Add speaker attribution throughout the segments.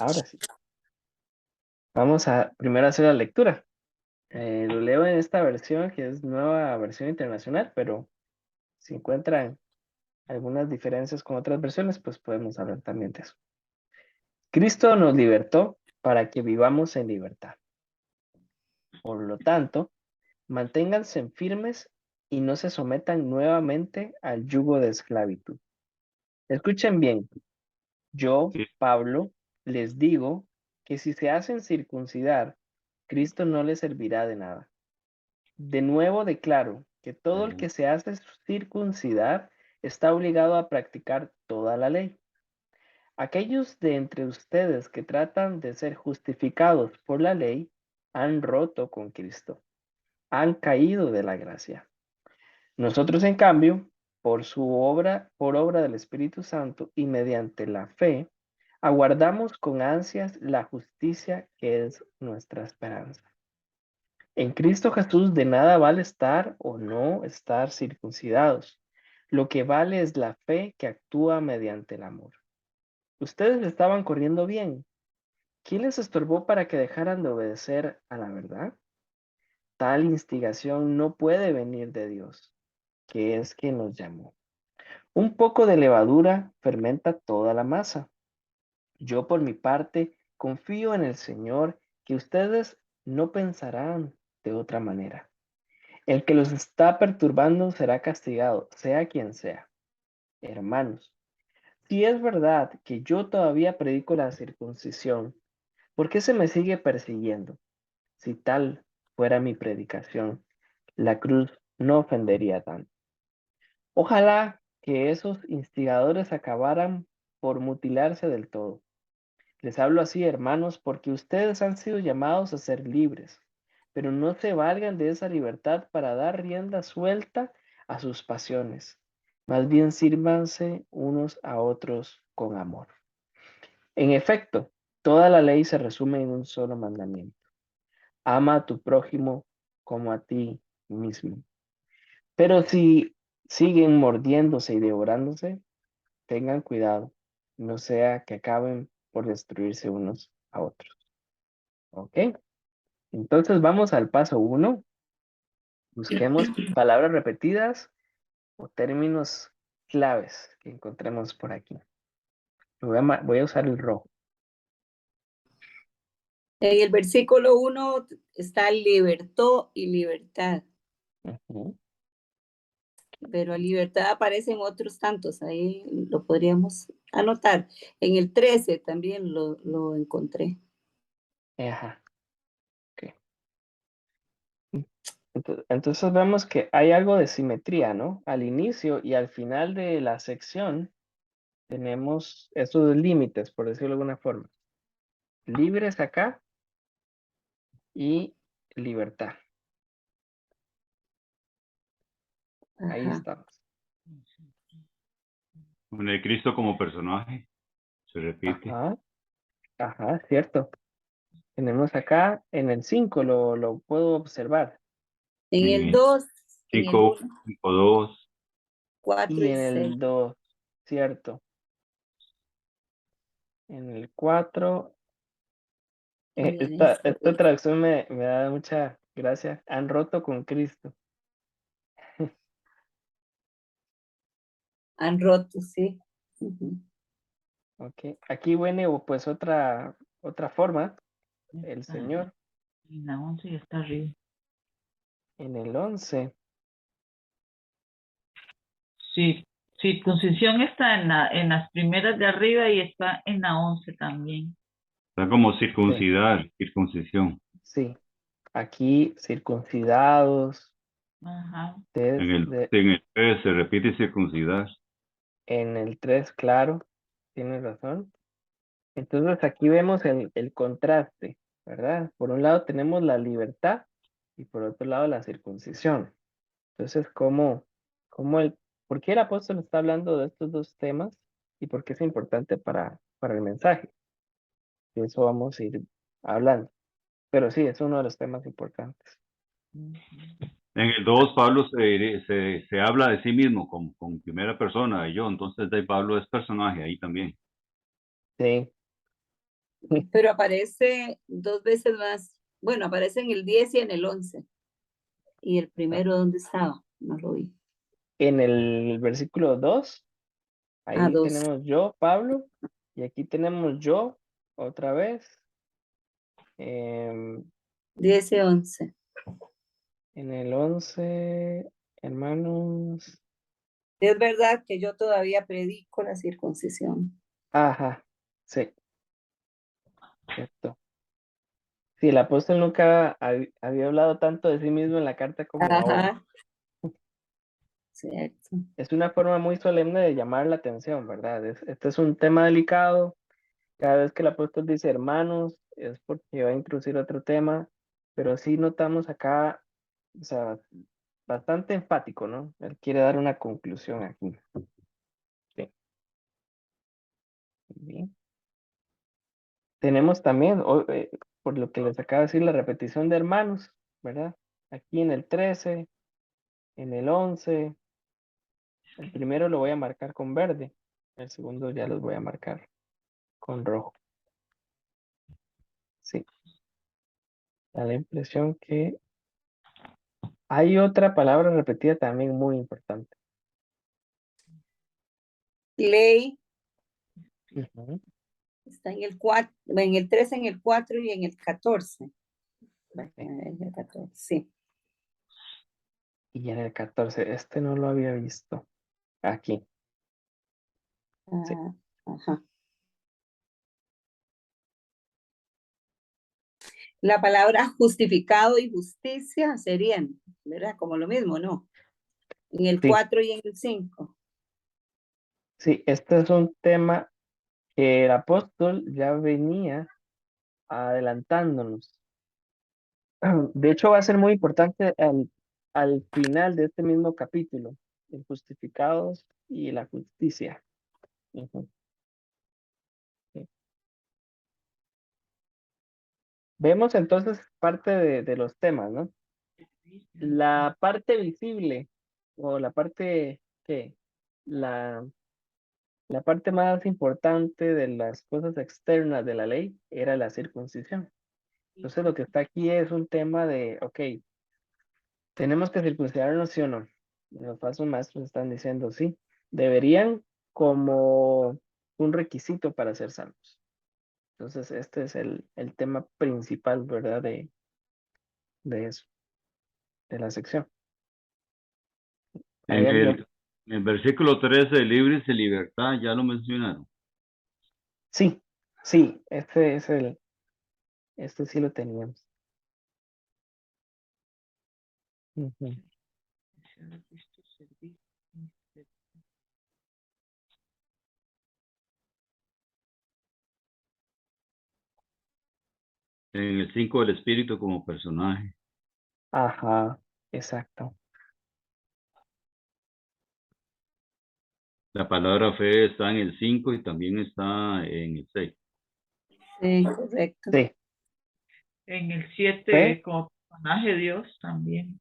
Speaker 1: Ahora sí. Vamos a primero hacer la lectura. Lo leo en esta versión que es nueva versión internacional, pero si encuentran algunas diferencias con otras versiones, pues podemos hablar también de eso. Cristo nos libertó para que vivamos en libertad. Por lo tanto, manténganse firmes y no se sometan nuevamente al yugo de esclavitud. Escuchen bien, yo,
Speaker 2: Sí.
Speaker 1: Pablo, les digo que si se hacen circuncidar, Cristo no les servirá de nada. De nuevo declaro que todo el que se hace circuncidar está obligado a practicar toda la ley. Aquellos de entre ustedes que tratan de ser justificados por la ley han roto con Cristo, han caído de la gracia. Nosotros, en cambio, por obra del Espíritu Santo y mediante la fe, aguardamos con ansias la justicia que es nuestra esperanza. En Cristo Jesús de nada vale estar o no estar circuncidados. Lo que vale es la fe que actúa mediante el amor. Ustedes estaban corriendo bien. ¿Quién les estorbó para que dejaran de obedecer a la verdad? Tal instigación no puede venir de Dios, que es quien nos llamó. Un poco de levadura fermenta toda la masa. Yo por mi parte confío en el Señor que ustedes no pensarán de otra manera. El que los está perturbando será castigado, sea quien sea. Hermanos, si es verdad que yo todavía predico la circuncisión, ¿por qué se me sigue persiguiendo? Si tal fuera mi predicación, la cruz no ofendería tanto. Ojalá que esos instigadores acabaran por mutilarse del todo. Les hablo así, hermanos, porque ustedes han sido llamados a ser libres, pero no se valgan de esa libertad para dar rienda suelta a sus pasiones. Más bien sírvanse unos a otros con amor. En efecto, toda la ley se resume en un solo mandamiento. Ama a tu prójimo como a ti mismo. Pero si siguen mordiéndose y devorándose, tengan cuidado, no sea que acaben por destruirse unos a otros. ¿Ok? Entonces vamos al paso uno. Busquemos palabras repetidas o términos claves que encontremos por aquí. Voy a usar el rojo.
Speaker 3: En el versículo 1 está libertó y libertad,
Speaker 1: Ujú.
Speaker 3: pero libertad aparecen otros tantos, ahí lo podríamos anotar. En el 13 también lo encontré.
Speaker 1: Ajá. Ok. Entonces vemos que hay algo de simetría, ¿no? Al inicio y al final de la sección tenemos estos límites, por decirlo de alguna forma. Libres acá y libertad. Ahí
Speaker 3: Ajá.
Speaker 1: estamos.
Speaker 2: Con el Cristo como personaje, se repite.
Speaker 1: Ajá, ajá, cierto. Tenemos acá en el 5 lo puedo observar.
Speaker 3: En
Speaker 2: En
Speaker 3: el
Speaker 2: el
Speaker 3: 2, en el
Speaker 2: 5,
Speaker 3: 1,
Speaker 2: 5, 2.
Speaker 3: 4
Speaker 1: Y
Speaker 3: y
Speaker 1: en
Speaker 3: 6.
Speaker 1: el 2, cierto. En el 4,
Speaker 3: Y en
Speaker 1: esta
Speaker 3: este,
Speaker 1: traducción me da mucha gracia. Han roto con Cristo.
Speaker 3: han roto, sí. Ujú.
Speaker 1: Ok. Aquí viene pues otra forma. El
Speaker 4: Está
Speaker 1: Señor
Speaker 4: en la 11 y está arriba.
Speaker 1: en el 11.
Speaker 4: Sí, circuncisión está en las primeras de arriba y está en la 11 también.
Speaker 2: Está como
Speaker 1: Sí,
Speaker 2: circuncidar, circuncisión.
Speaker 1: sí. Aquí circuncidados.
Speaker 4: Ajá.
Speaker 2: En el 3 se repite circuncidar.
Speaker 1: En el 3, claro. Tienes razón. Entonces aquí vemos el contraste, ¿verdad? Por un lado tenemos la libertad y por otro lado la circuncisión. Entonces, cómo por qué el apóstol está hablando de estos dos temas y por qué es importante para el mensaje? De eso vamos a ir hablando. Pero sí, es uno de los temas importantes.
Speaker 2: En el 2 Pablo se habla de sí mismo con primera persona, de yo. Entonces, de Pablo es personaje ahí también.
Speaker 1: Sí,
Speaker 3: Pero aparece 2 veces más. Bueno, aparece en el 10 y en el 11. ¿Y el primero dónde estaba? No lo vi.
Speaker 1: En el versículo 2, ahí
Speaker 3: 2.
Speaker 1: tenemos yo, Pablo, y aquí tenemos yo, otra vez. Em,
Speaker 3: 10 y 11.
Speaker 1: en el 11, hermanos.
Speaker 3: Es verdad que yo todavía predico la circuncisión.
Speaker 1: Ajá, sí, cierto. Sí, el apóstol nunca había hablado tanto de sí mismo en la carta como ahora.
Speaker 3: Ajá. Cierto.
Speaker 1: Es una forma muy solemne de llamar la atención, ¿verdad? Este es un tema delicado. Cada vez que el apóstol dice hermanos, es porque va a introducir otro tema, pero sí notamos acá, o sea, bastante enfático, ¿no? Él quiere dar una conclusión aquí. Sí. Bien. Tenemos también, por lo que les acabo de decir, la repetición de hermanos, ¿verdad? Aquí en el 13, en el 11, el primero lo voy a marcar con verde, el segundo ya los voy a marcar con rojo. Sí, da la impresión que hay otra palabra repetida también muy importante.
Speaker 3: Ley
Speaker 1: Ujú.
Speaker 3: está en el 4, en el 13, en el 4 y en el 14. En el 14, sí.
Speaker 1: Y en el 14, este no lo había visto. Aquí, sí,
Speaker 3: Ajá. La palabra justificado y justicia serían, ¿verdad? Como lo mismo, ¿no? En el
Speaker 1: sí,
Speaker 3: 4 y en el 5.
Speaker 1: sí, este es un tema que el apóstol ya venía adelantándonos. De hecho, va a ser muy importante al final de este mismo capítulo, el justificados y la justicia. Ujú, sí. Vemos entonces parte de los temas, ¿no? La parte visible o la parte que la parte más importante de las cosas externas de la ley era la circuncisión. Entonces lo que está aquí es un tema de, ok, ¿tenemos que circuncidarnos sí o no? Los falsos maestros están diciendo sí. Deberían como un requisito para ser salvos. Entonces este es el tema principal, ¿verdad? De eso, de la sección.
Speaker 2: En
Speaker 1: Ahí hay yo.
Speaker 2: el versículo 13, libres de libertad, ya lo mencionaron.
Speaker 1: Sí, sí, este sí lo teníamos. Ujú.
Speaker 2: En el 5, el espíritu como personaje.
Speaker 1: Ajá, exacto.
Speaker 2: La palabra fe está en el 5 y también está en el 6.
Speaker 3: Sí, correcto.
Speaker 1: Sí,
Speaker 4: En el
Speaker 1: fe
Speaker 4: 7, como personaje Dios también.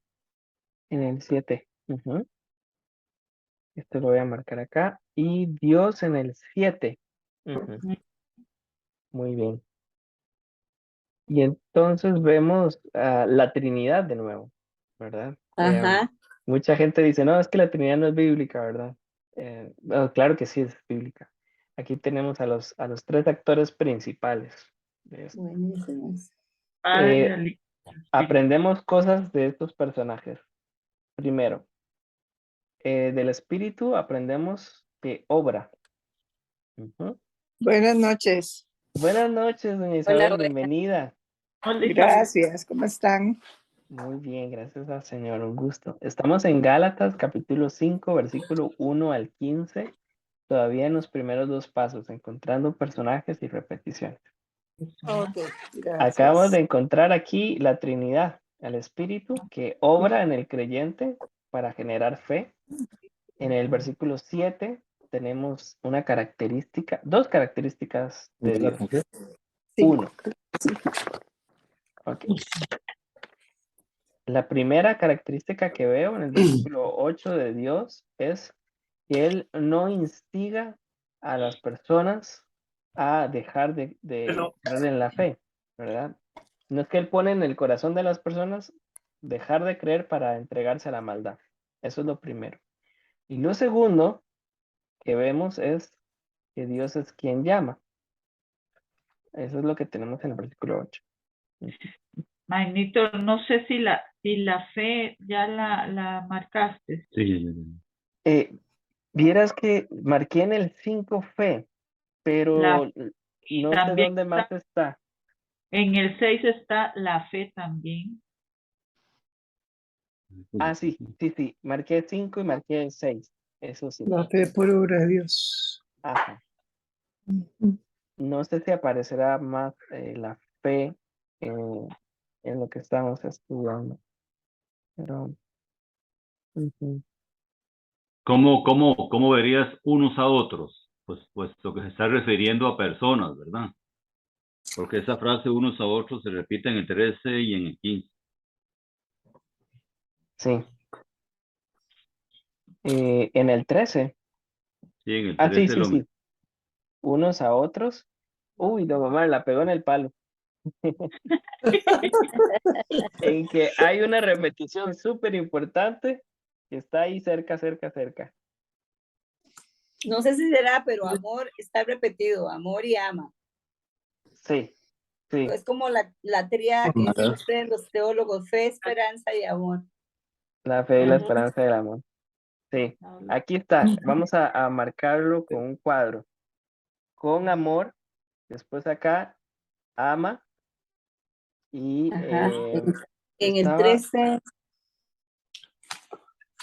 Speaker 1: en el 7. Esto lo voy a marcar acá. Y Dios en el 7. Ujú, muy bien. Y entonces vemos la Trinidad de nuevo, ¿verdad?
Speaker 3: Ajá.
Speaker 1: Mucha gente dice, no, es que la Trinidad no es bíblica, ¿verdad? Bueno, claro que sí es bíblica. Aquí tenemos a los tres actores principales de esto.
Speaker 3: Buenísimos.
Speaker 4: Padre,
Speaker 1: Eh,
Speaker 4: al Hijo, al Espíritu.
Speaker 1: aprendemos cosas de estos personajes. Primero, del Espíritu aprendemos que obra. Ujú.
Speaker 5: Buenas noches.
Speaker 1: Buenas noches, doña
Speaker 3: Hola,
Speaker 1: Isabel,
Speaker 3: hola.
Speaker 1: bienvenida.
Speaker 4: Hola, Isabel.
Speaker 5: Gracias. ¿Cómo están?
Speaker 1: Muy bien, gracias al Señor, un gusto. Estamos en Gálatas, capítulo 5, versículo 1 al 15, todavía en los primeros dos pasos, encontrando personajes y repeticiones.
Speaker 5: Ok,
Speaker 1: Acabamos de
Speaker 5: gracias.
Speaker 1: encontrar aquí la Trinidad, el Espíritu que obra en el creyente para generar fe. En el versículo 7 tenemos una característica, dos características de Dios.
Speaker 5: Cinco.
Speaker 1: Uno, ok. La primera característica que veo en el versículo 8 de Dios es que Él no instiga a las personas a dejar de creer en la fe, ¿verdad? No es que Él pone en el corazón de las personas dejar de creer para entregarse a la maldad. Eso es lo primero. Y lo segundo que vemos es que Dios es quien llama. Eso es lo que tenemos en el versículo 8.
Speaker 4: Magnito, no sé si la fe ya la marcaste.
Speaker 2: Sí.
Speaker 1: Vieras que marqué en el 5 fe, pero
Speaker 4: Y
Speaker 1: no sé
Speaker 4: también
Speaker 1: dónde más está.
Speaker 4: en el 6 está la fe también.
Speaker 1: Ah, sí. Marqué 5 y marqué 6. Eso sí.
Speaker 5: La fe por obra de Dios.
Speaker 1: Ajá.
Speaker 5: Ujú.
Speaker 1: No sé si aparecerá más la fe en lo que estamos estudiando. Pero, ujú.
Speaker 2: ¿Cómo verías unos a otros? Pues puesto que se está refiriendo a personas, ¿verdad? Porque esa frase unos a otros se repite en el 13 y en el 15.
Speaker 1: Sí. En el 13.
Speaker 2: Sí, en el
Speaker 1: Ah, sí,
Speaker 2: 13
Speaker 1: sí, sí. Unos a otros. Uy, don Omar, la pegó en el palo. En que hay una repetición súper importante que está ahí cerca, cerca, cerca.
Speaker 3: No sé si será, pero amor está repetido, amor y ama.
Speaker 1: Sí, sí,
Speaker 3: Es como la tríada que dicen ustedes los teólogos, fe, esperanza y amor.
Speaker 1: la fe y la
Speaker 4: Ajá.
Speaker 1: esperanza del amor. Sí, aquí está. Vamos a marcarlo con un cuadro. Con amor, después acá, ama y
Speaker 3: Ajá. En el
Speaker 1: estaba,
Speaker 3: 13,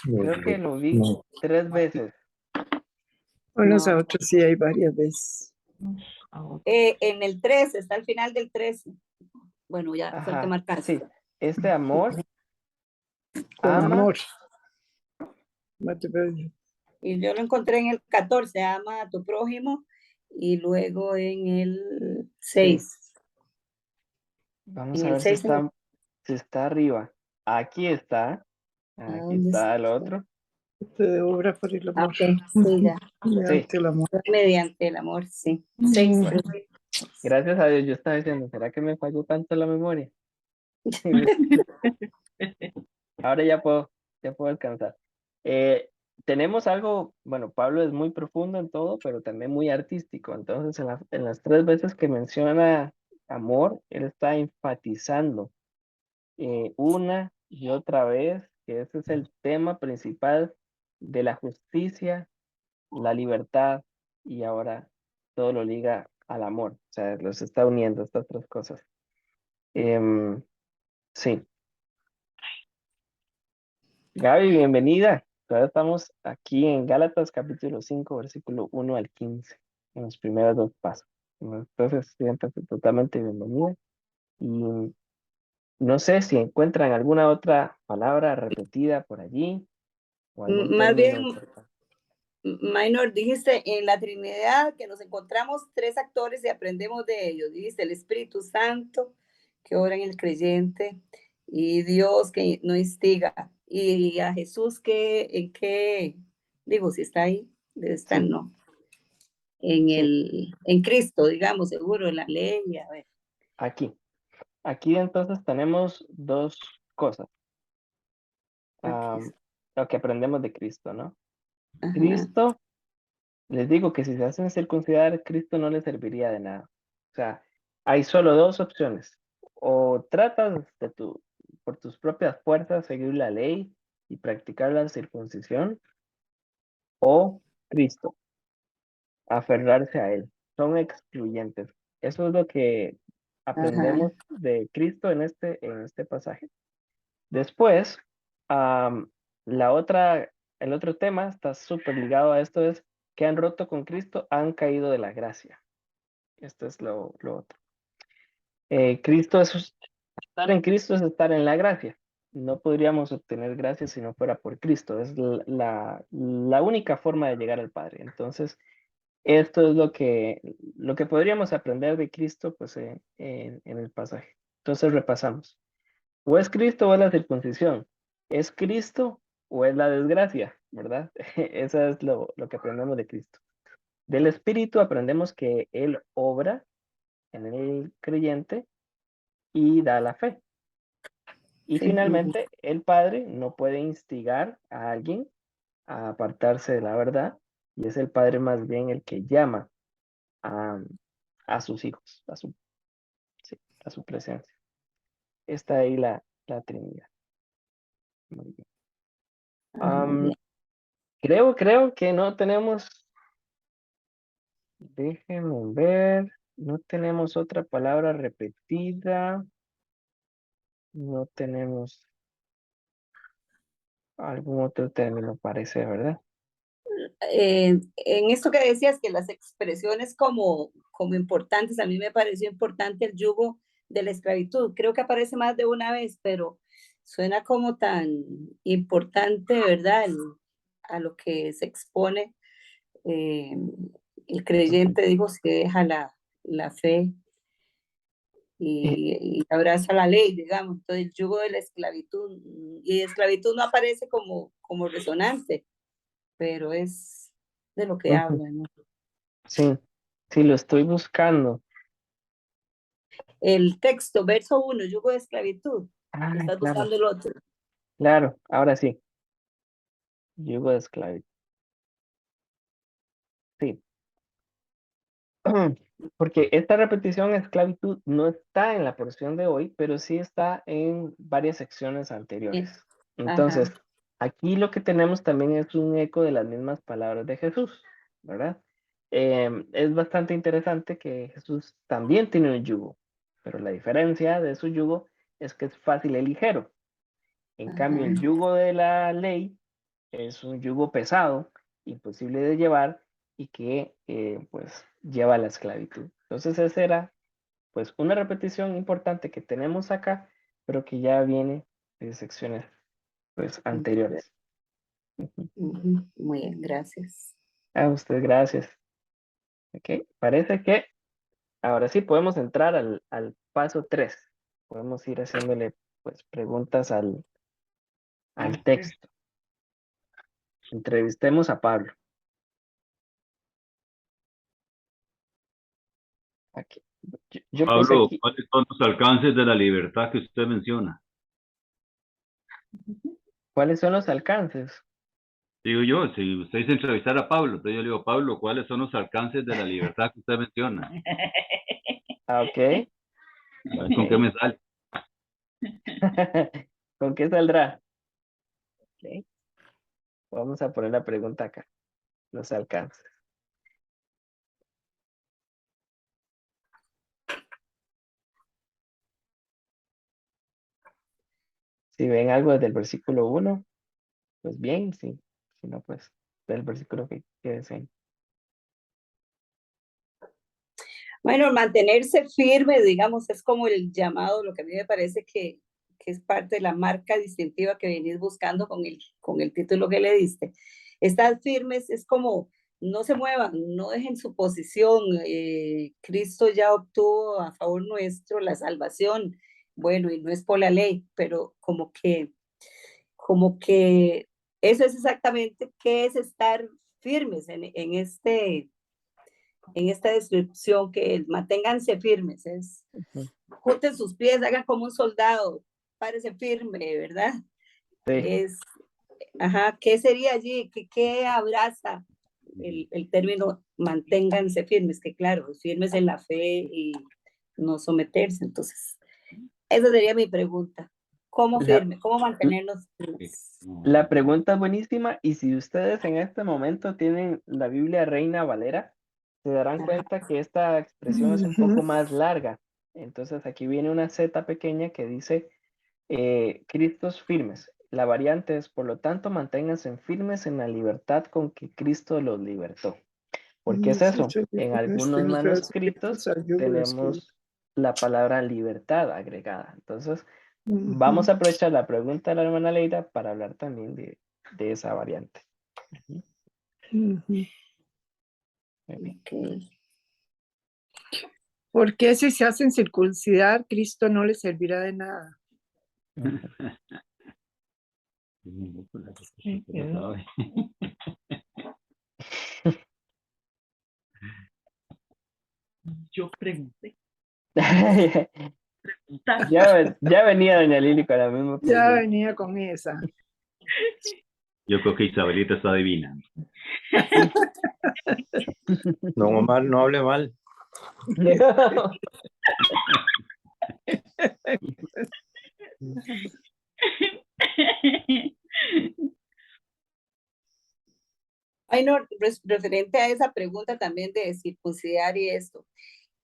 Speaker 1: creo que lo vi 3 veces.
Speaker 5: Unos a
Speaker 3: no.
Speaker 5: otros sí hay varias veces.
Speaker 3: En el 13, está al final del 13. Bueno, ya fue el que
Speaker 1: Ajá,
Speaker 3: marcaste.
Speaker 1: sí. Este amor
Speaker 5: Con
Speaker 1: ama,
Speaker 5: amor. Mate, Pedro.
Speaker 3: Y yo lo encontré en el 14, ama a tu prójimo, y luego en el 6.
Speaker 1: vamos
Speaker 3: En
Speaker 1: a
Speaker 3: el
Speaker 1: ver si
Speaker 3: 6,
Speaker 1: está arriba. Aquí está.
Speaker 3: ¿a
Speaker 1: Aquí
Speaker 3: dónde
Speaker 1: está el
Speaker 3: está?
Speaker 1: otro.
Speaker 5: De obra por el amor.
Speaker 3: Ok, sí, ya.
Speaker 1: Sí,
Speaker 5: Mediante el amor.
Speaker 3: Mediante el amor, sí. 6.
Speaker 1: bueno, gracias a Dios. Yo estaba diciendo, ¿será que me falló tanto la memoria? Ahora ya puedo alcanzar. Tenemos algo, bueno, Pablo es muy profundo en todo, pero también muy artístico. Entonces, en las 3 veces que menciona amor, él está enfatizando una y otra vez que ese es el tema principal de la justicia, la libertad y ahora todo lo liga al amor. O sea, los está uniendo estas 3 cosas. Sí. Gaby, bienvenida. Todavía estamos aquí en Gálatas capítulo 5 versículo 1 al 15 en los primeros 2 pasos. Entonces, siéntate totalmente bienvenida. Y no sé si encuentran alguna otra palabra repetida por allí o algún
Speaker 3: Más bien,
Speaker 1: término importante.
Speaker 3: Minor, dijiste en la Trinidad que nos encontramos 3 actores y aprendemos de ellos. Dijiste el Espíritu Santo que obra en el creyente y Dios que no instiga. Y a Jesús en qué, digo, si está ahí, debe estar,
Speaker 1: Sí,
Speaker 3: no.
Speaker 1: sí,
Speaker 3: En Cristo, digamos, seguro, en la ley, a ver.
Speaker 1: aquí. Aquí entonces tenemos 2 cosas.
Speaker 3: Aquí
Speaker 1: am, lo que aprendemos de Cristo, ¿no?
Speaker 3: Ajá.
Speaker 1: Cristo, les digo que si se hacen circuncidar, Cristo no les serviría de nada. O sea, hay solo 2 opciones. O tratas por tus propias fuerzas seguir la ley y practicar la circuncisión, o Cristo, aferrarse a Él. Son excluyentes. Eso es lo que aprendemos
Speaker 3: Ajá.
Speaker 1: de Cristo en este pasaje. Después, am, el otro tema está súper ligado a esto, es que han roto con Cristo, han caído de la gracia. Esto es lo otro. Estar en Cristo es estar en la gracia. No podríamos obtener gracia si no fuera por Cristo. Es la única forma de llegar al Padre. Entonces, esto es lo que podríamos aprender de Cristo pues, en el pasaje. Entonces, repasamos. O es Cristo o es la circuncisión. ¿Es Cristo o es la desgracia? ¿Verdad? Eso es lo que aprendemos de Cristo. Del Espíritu aprendemos que Él obra en el creyente y da la fe. Y
Speaker 5: Sí.
Speaker 1: finalmente, el Padre no puede instigar a alguien a apartarse de la verdad, y es el Padre más bien el que llama a, a sus hijos, sí, a su presencia. Está ahí la Trinidad. Muy bien.
Speaker 3: Muy bien.
Speaker 1: Creo que no tenemos, déjenme ver, no tenemos otra palabra repetida, no tenemos algún otro término, parece, ¿verdad?
Speaker 3: En esto que decías, que las expresiones como importantes, a mí me pareció importante el yugo de la esclavitud. Creo que aparece más de una vez, pero suena como tan importante, ¿verdad? A lo que se expone. eh, el
Speaker 1: Ujú.
Speaker 3: creyente, digo, se deja la fe
Speaker 1: Eh,
Speaker 3: y abraza la ley, digamos. Entonces, el yugo de la esclavitud, y esclavitud no aparece como resonante, pero es de lo que
Speaker 1: ujú.
Speaker 3: habla, ¿no?
Speaker 1: Sí, sí, lo estoy buscando.
Speaker 3: El texto, verso 1, yugo de esclavitud.
Speaker 1: Ah,
Speaker 3: Estás
Speaker 1: claro,
Speaker 3: buscando el otro.
Speaker 1: claro, ahora sí, yugo de esclavitud. Sí, porque esta repetición esclavitud no está en la porción de hoy, pero sí está en varias secciones anteriores. Entonces,
Speaker 3: Ajá.
Speaker 1: aquí lo que tenemos también es un eco de las mismas palabras de Jesús, ¿verdad? Es bastante interesante que Jesús también tiene un yugo, pero la diferencia de su yugo es que es fácil y ligero. En cambio,
Speaker 3: Ajá.
Speaker 1: el yugo de la ley es un yugo pesado, imposible de llevar y que pues lleva a la esclavitud. Entonces esa era pues una repetición importante que tenemos acá, pero que ya viene de secciones pues anteriores. Ujú.
Speaker 3: Ujú. Muy bien, gracias.
Speaker 1: A usted, gracias. Ok, parece que ahora sí podemos entrar al paso 3. Podemos ir haciéndole pues preguntas al texto. Entrevistemos a Pablo. Aquí. Yo puse
Speaker 2: Pablo,
Speaker 1: aquí,
Speaker 2: ¿cuáles son los alcances de la libertad que usted menciona?
Speaker 1: ¿cuáles son los alcances?
Speaker 2: Digo yo, si usted dice entrevistar a Pablo, entonces yo le digo, Pablo, ¿cuáles son los alcances de la libertad que usted menciona?
Speaker 1: Ah, ok.
Speaker 2: A ver con qué me sale.
Speaker 1: ¿Con qué saldrá? Ok. Vamos a poner la pregunta acá. Los alcances. Si ven algo desde el versículo 1, pues bien, sí. Si no, pues del versículo que deseen.
Speaker 3: Bueno, mantenerse firme, digamos, es como el llamado, lo que a mí me parece que es parte de la marca distintiva que venís buscando con el título que le diste. Estar firmes es como no se muevan, no dejen su posición. Cristo ya obtuvo a favor nuestro la salvación. Bueno, y no es por la ley, pero como que eso es exactamente qué es estar firmes en esta descripción, que manténganse firmes, es
Speaker 1: Ujú.
Speaker 3: junten sus pies, hagan como un soldado, párese firme, ¿verdad?
Speaker 1: Sí.
Speaker 3: Es, ajá, ¿qué sería allí? ¿Qué abraza el término manténganse firmes? Que claro, firmes en la fe y no someterse. Entonces, esa sería mi pregunta. ¿Cómo
Speaker 1: La,
Speaker 3: firme? ¿Cómo mantenernos firmes?
Speaker 1: la pregunta es buenísima y si ustedes en este momento tienen la Biblia Reina Valera, se darán
Speaker 3: Ajá.
Speaker 1: cuenta que esta expresión es un poco más larga. Entonces aquí viene una Z pequeña que dice Cristos firmes. La variante es, por lo tanto, manténganse firmes en la libertad con que Cristo los libertó. ¿Por qué es eso? En algunos manuscritos tenemos la palabra libertad agregada. Entonces, vamos a aprovechar la pregunta de la hermana Leida para hablar también de esa variante. Ujú. Muy bien.
Speaker 3: Okay.
Speaker 5: ¿Por qué si se hacen circuncidar, Cristo no les servirá de nada?
Speaker 1: Ujú.
Speaker 4: Yo pregunté.
Speaker 1: Ya venía doña Lili con la misma
Speaker 5: Ya
Speaker 1: pregunta.
Speaker 5: venía con esa.
Speaker 2: Yo creo que Isabelita está adivinando.
Speaker 6: Don Omar, no hable mal.
Speaker 3: Ay, no, referente a esa pregunta también de circuncidar y esto,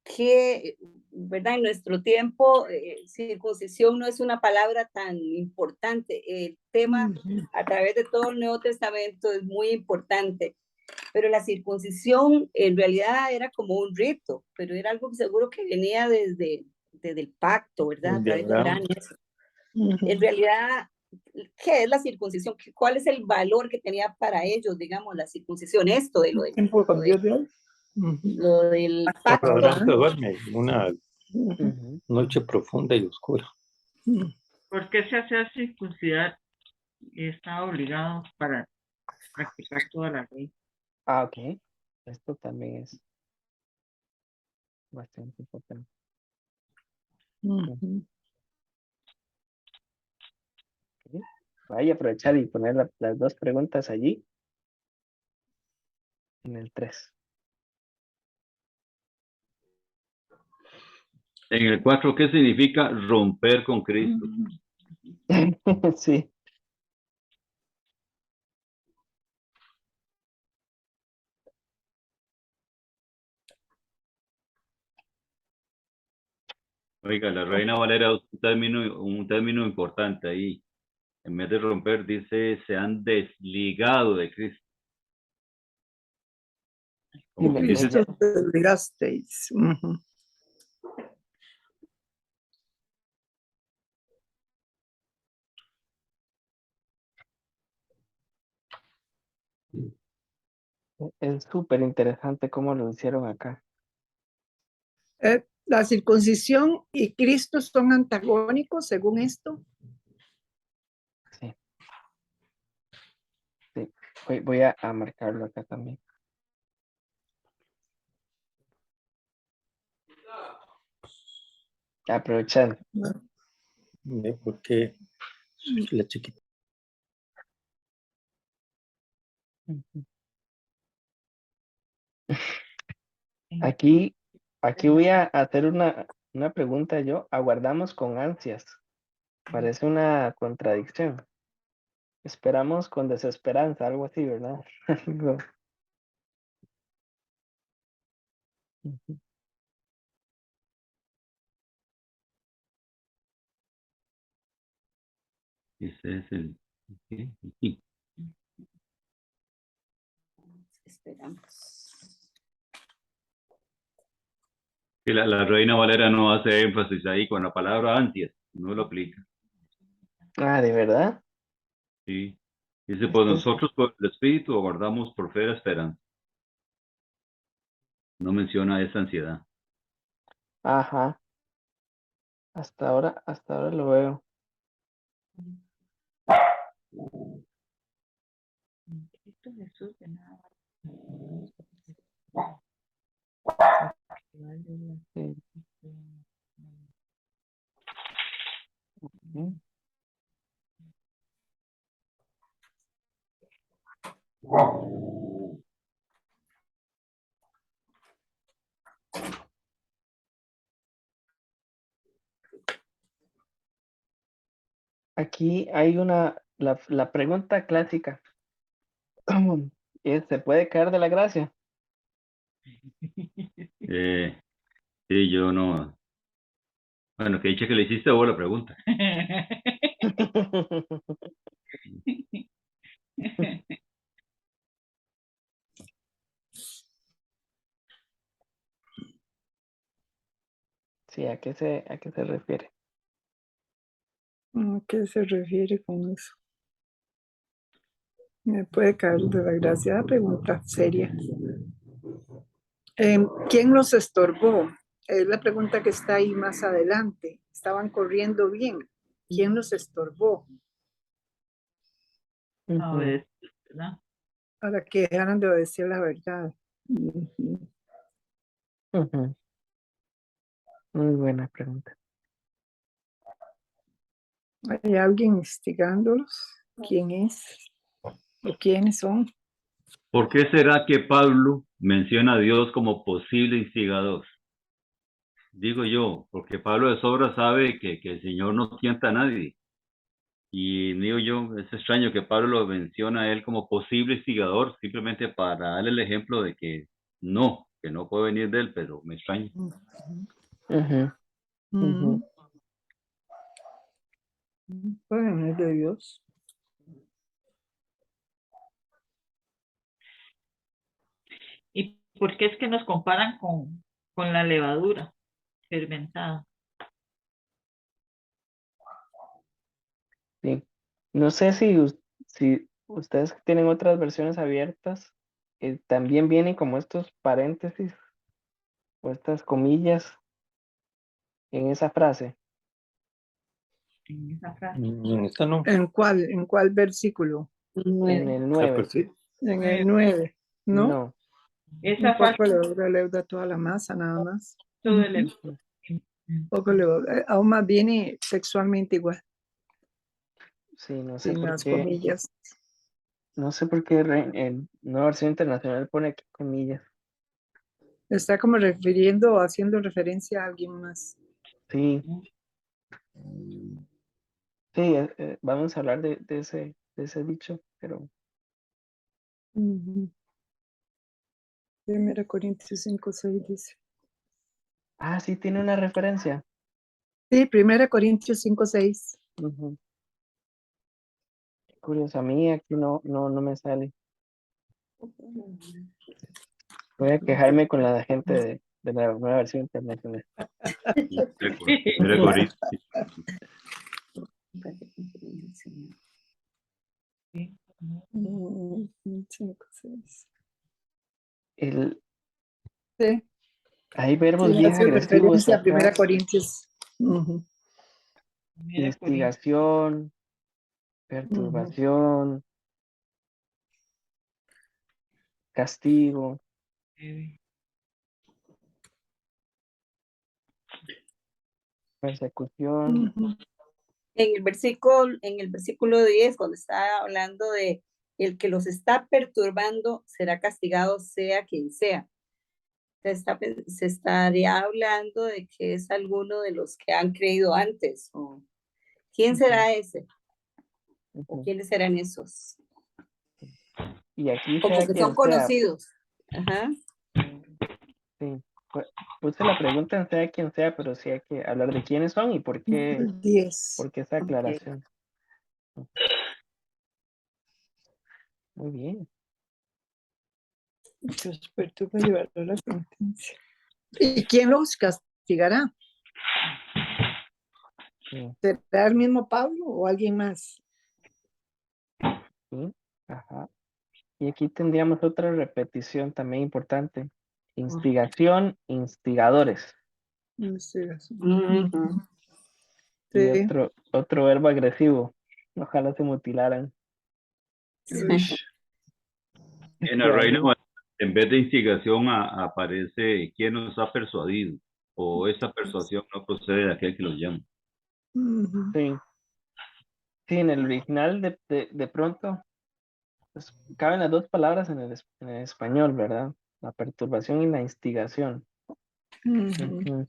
Speaker 3: que, ¿verdad? En nuestro tiempo, circuncisión no es una palabra tan importante. El tema a través de todo el Nuevo Testamento es muy importante, pero la circuncisión en realidad era como un rito, pero era algo seguro que venía desde el pacto, ¿verdad? A través de Abraham. En realidad, ¿qué es la circuncisión? ¿Cuál es el valor que tenía para ellos, digamos, la circuncisión? Esto de
Speaker 5: Tiempo con Dios de hoy.
Speaker 3: lo del pacto.
Speaker 6: Abraham se duerme una
Speaker 1: Ujú.
Speaker 6: noche profunda y oscura.
Speaker 4: ¿Por qué se hace circuncidar y está obligado para practicar toda la ley?
Speaker 1: Ah, ok. Esto también es bastante importante.
Speaker 5: Ujú.
Speaker 1: Ok. Voy a aprovechar y poner las dos preguntas allí en el 3.
Speaker 2: En el 4, ¿qué significa romper con Cristo?
Speaker 1: Sí.
Speaker 2: Oiga, la Reina Valera usa un término importante ahí. En vez de romper, dice, se han desligado de Cristo. Como que dice,
Speaker 5: Cristo te obligasteis. Ujú.
Speaker 1: Es súper interesante cómo lo hicieron acá.
Speaker 5: La circuncisión y Cristo son antagónicos según esto.
Speaker 1: Sí. Sí. Voy a marcarlo acá también. Aprovechando.
Speaker 6: Porque la chiquita.
Speaker 1: Ujú. Aquí voy a hacer una pregunta yo. Aguardamos con ansias. Parece una contradicción. Esperamos con desesperanza, algo así, ¿verdad? Algo. Ujú.
Speaker 2: ese es el... ¿qué?
Speaker 3: Esperamos.
Speaker 2: Y la Reina Valera no hace énfasis ahí con la palabra ansias, no lo aplica.
Speaker 1: Ah, ¿de verdad?
Speaker 2: Sí. Dice, pues
Speaker 1: Esto es-
Speaker 2: nosotros por el Espíritu aguardamos por fe la esperanza. No menciona esa ansiedad.
Speaker 1: Ajá. Hasta ahora lo veo.
Speaker 4: Cristo Jesús de nada.
Speaker 1: Sí. Ujú. Aquí hay la pregunta clásica. ¿Se puede caer de la gracia?
Speaker 2: Sí, yo no. Bueno, que dice que le hiciste vos la pregunta.
Speaker 1: Sí, ¿a qué se refiere?
Speaker 5: ¿A qué se refiere con eso? Me puede caer de la gracia. La pregunta seria. ¿Quién los estorbó? Es la pregunta que está ahí más adelante. Estaban corriendo bien. ¿Quién los estorbó?
Speaker 4: A
Speaker 1: Ujú.
Speaker 4: ver, ¿verdad?
Speaker 5: Para que dejaran de obedecer la verdad. Ujú.
Speaker 1: Ujú. Muy buena pregunta.
Speaker 5: ¿Hay alguien instigándolos? ¿Quién es? ¿O quiénes son?
Speaker 2: ¿Por qué será que Pablo menciona a Dios como posible instigador? Digo yo, porque Pablo de sobra sabe que el Señor no tienta a nadie. Y digo yo, es extraño que Pablo lo menciona a él como posible instigador, simplemente para darle el ejemplo de que no puede venir de él, pero me extraña.
Speaker 1: Ujú, ujú.
Speaker 5: Bueno, es de Dios.
Speaker 4: ¿Y por qué es que nos comparan con la levadura fermentada?
Speaker 1: Sí. No sé si ustedes tienen otras versiones abiertas, también vienen como estos paréntesis o estas comillas en esa frase.
Speaker 4: En esa frase.
Speaker 6: En esta no.
Speaker 5: ¿En cuál versículo?
Speaker 1: En el
Speaker 6: Ah,
Speaker 1: 9,
Speaker 6: pues sí.
Speaker 5: En el 9, ¿no?
Speaker 1: no.
Speaker 4: Esa
Speaker 5: Un
Speaker 4: frase
Speaker 5: poco leuda toda la masa, nada más.
Speaker 4: todo el
Speaker 1: Ujú.
Speaker 5: Un poco leuda. Aún más viene sexualmente igual,
Speaker 1: Sí, no sé
Speaker 5: sin
Speaker 1: por
Speaker 5: las
Speaker 1: qué,
Speaker 5: comillas.
Speaker 1: no sé por qué en Nueva Versión Internacional pone aquí comillas.
Speaker 5: Está como refiriendo o haciendo referencia a alguien más.
Speaker 1: Sí, sí, vamos a hablar de ese dicho, pero
Speaker 5: 1 Corintios 5:6 dice.
Speaker 1: sí tiene una referencia.
Speaker 5: Sí, 1 Corintios 5:6.
Speaker 1: Ujú. Curioso, a mí aquí no me sale. Voy a quejarme con la gente de la Nueva Versión Internacional.
Speaker 2: Primera Corintios.
Speaker 4: Sí.
Speaker 5: 5:6.
Speaker 1: El,
Speaker 5: Sí,
Speaker 1: hay verbos
Speaker 5: sí,
Speaker 1: bien
Speaker 5: hace
Speaker 1: agresivos
Speaker 5: referencia a 1
Speaker 1: acá.
Speaker 5: Corintios. Ujú,
Speaker 4: Primera Corintios.
Speaker 1: Instigación,
Speaker 5: ujú.
Speaker 1: perturbación, castigo,
Speaker 4: 9.
Speaker 1: persecución.
Speaker 5: Ujú.
Speaker 3: En el versículo 10, cuando está hablando de el que los está perturbando será castigado sea quien sea. Se estaría hablando de que es alguno de los que han creído antes. ¿O quién será ese? ¿O
Speaker 1: Ujú.
Speaker 3: quiénes serán esos?
Speaker 1: Y aquí
Speaker 3: Como
Speaker 1: sea
Speaker 3: que son
Speaker 1: quien sea,
Speaker 3: conocidos. Ajá.
Speaker 1: sí. Puse la pregunta en sea quien sea, pero sí hay que hablar de quiénes son y por qué
Speaker 5: 10.
Speaker 1: esa
Speaker 3: Ok.
Speaker 1: aclaración. Muy bien.
Speaker 5: Los perturba y llevará a la sentencia. ¿Y quién los castigará?
Speaker 1: Sí,
Speaker 5: ¿Será el mismo Pablo o alguien más?
Speaker 1: sí, ajá. Y aquí tendríamos otra repetición también importante. Instigación, instigadores.
Speaker 5: Investigación.
Speaker 3: Ujú.
Speaker 1: Y
Speaker 5: Sí.
Speaker 1: otro verbo agresivo. Ojalá se mutilaran.
Speaker 5: Ush.
Speaker 2: En la Reina
Speaker 1: Cuando-
Speaker 2: Valera, en vez de instigación aparece quién nos ha persuadido, o esa persuasión no procede de aquel que los llama.
Speaker 5: Ujú.
Speaker 1: Sí, sí, en el original de pronto pues, caben las dos palabras en el español, ¿verdad? La perturbación y la instigación.
Speaker 5: Ujú.
Speaker 1: Ujú.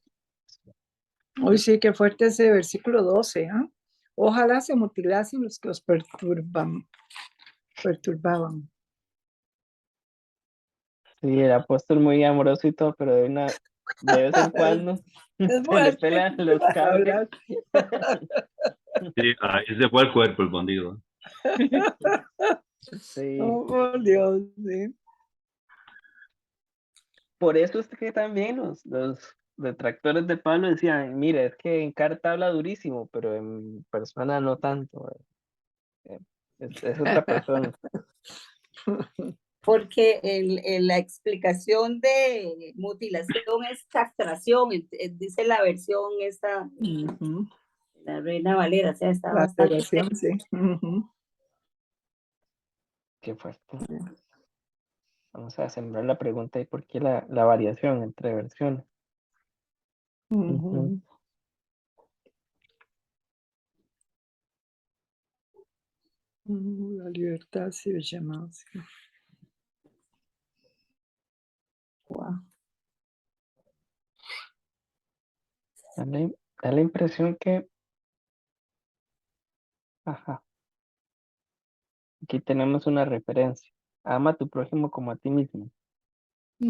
Speaker 5: Hoy sí que fuerte ese versículo 12. ¿Ah? Ojalá se mutilasen los que os perturbaban.
Speaker 1: Sí, el apóstol muy amoroso y todo, pero de vez en cuando
Speaker 5: Es
Speaker 1: se le
Speaker 5: fuerte.
Speaker 1: pelan
Speaker 5: ¿Qué
Speaker 1: los
Speaker 5: vas a
Speaker 1: cables.
Speaker 5: hablar?
Speaker 2: Sí, ahí se fue el cuerpo, el bandido.
Speaker 1: Sí,
Speaker 5: Oh, por Dios, sí.
Speaker 1: por eso es que también los detractores de Pablo decían, mira, es que en carta habla durísimo, pero en persona no tanto. Es otra persona.
Speaker 3: Porque la explicación de mutilación es castración, dice la versión esta,
Speaker 5: Ujú.
Speaker 3: la Reina Valera, o sea, está
Speaker 5: La
Speaker 3: bastante
Speaker 5: alteración, sí. Ujú.
Speaker 1: Qué fuerte. Vamos a sembrar la pregunta y por qué la variación entre versiones.
Speaker 5: Ujú. La libertad sí es llamado. Sí. Wow.
Speaker 1: Da la impresión que, ajá, aquí tenemos una referencia. Ama a tu prójimo como a ti mismo.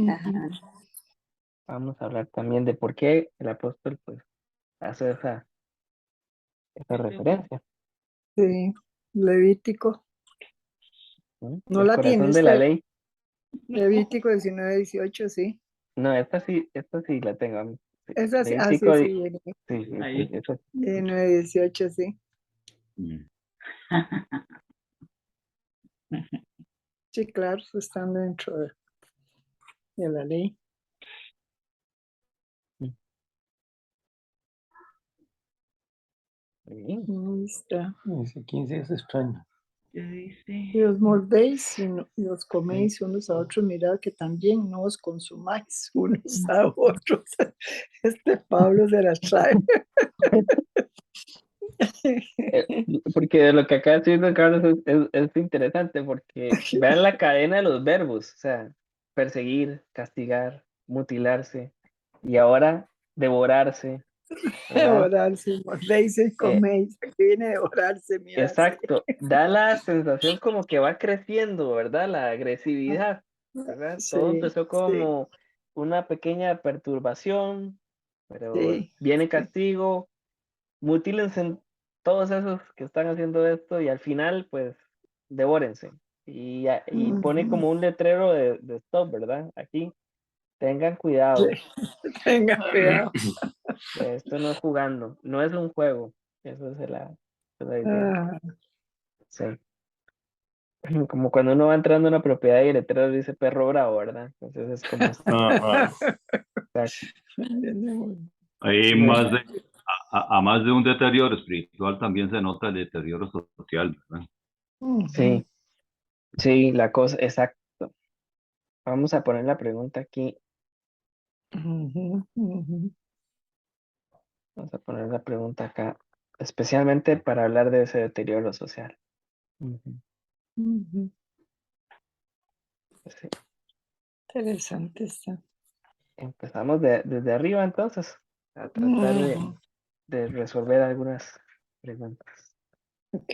Speaker 3: Ajá.
Speaker 1: Vamos a hablar también de por qué el apóstol pues hace esa referencia.
Speaker 5: Sí, Levítico.
Speaker 1: ¿No?
Speaker 5: No
Speaker 1: El
Speaker 5: la tiene
Speaker 1: corazón de la
Speaker 5: usted.
Speaker 1: ley.
Speaker 5: Levítico 19:18, sí.
Speaker 1: No, esta sí la tengo a mí. Sí.
Speaker 5: Esa sí, sí,
Speaker 1: Levítico,
Speaker 5: sí.
Speaker 1: sí, sí,
Speaker 4: Ahí.
Speaker 1: eso.
Speaker 5: 9:18, sí.
Speaker 2: Mm.
Speaker 5: Sí, claro, están dentro de la ley.
Speaker 1: Muy bien.
Speaker 5: Ahí está.
Speaker 6: Ese 15 es extraño.
Speaker 4: ¿Qué dice?
Speaker 5: Y os mordéis y os coméis unos a otros, mirad que también no os consumáis unos a otros. Este Pablo se las trae.
Speaker 1: Eh, Porque lo que acaba diciendo Carlos es interesante porque vean la cadena de los verbos, o sea, perseguir, castigar, mutilarse y ahora devorarse, ¿verdad?
Speaker 5: Devorarse, mordéis y
Speaker 1: Eh,
Speaker 5: coméis. Aquí viene devorarse, mira. Sí.
Speaker 1: exacto, da la sensación como que va creciendo, ¿verdad? La agresividad, ¿verdad? Todo
Speaker 5: Sí,
Speaker 1: empezó
Speaker 5: sí,
Speaker 1: como una pequeña perturbación, pero
Speaker 5: sí,
Speaker 1: viene
Speaker 5: sí.
Speaker 1: castigo, mutílense todos esos que están haciendo esto y al final, pues, devórense. Y pone
Speaker 5: Ujú.
Speaker 1: como un letrero de stop, ¿verdad? Aquí, tengan cuidado,
Speaker 5: Tenga cuidado.
Speaker 1: esto no es jugando, no es un juego, eso es la idea.
Speaker 5: Ah,
Speaker 1: Sí. Como cuando uno va entrando a una propiedad y el letrero dice perro bravo, ¿verdad? Entonces es como esto.
Speaker 6: Ajá.
Speaker 1: Exacto.
Speaker 2: Hay
Speaker 1: Muy
Speaker 2: más de, a más de un deterioro espiritual también se nota el deterioro social, ¿verdad?
Speaker 1: Sí, sí, la cosa, exacto. Vamos a poner la pregunta aquí.
Speaker 5: Ujú, ujú,
Speaker 1: Vamos a poner la pregunta acá, especialmente para hablar de ese deterioro social. Ujú.
Speaker 5: ujú.
Speaker 1: Pues sí,
Speaker 5: Interesante está.
Speaker 1: empezamos desde arriba entonces a tratar
Speaker 5: Ujú.
Speaker 1: de resolver algunas preguntas.
Speaker 5: Ok.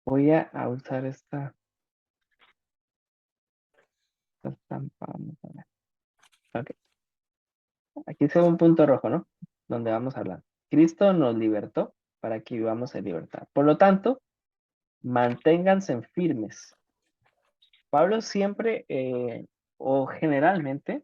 Speaker 1: Voy a usar esta estampa. Vamos a ver. Ok. Aquí se ve un punto rojo, ¿no? Donde vamos a hablar. Cristo nos libertó para que vivamos en libertad. Por lo tanto, manténganse firmes. Pablo siempre o generalmente,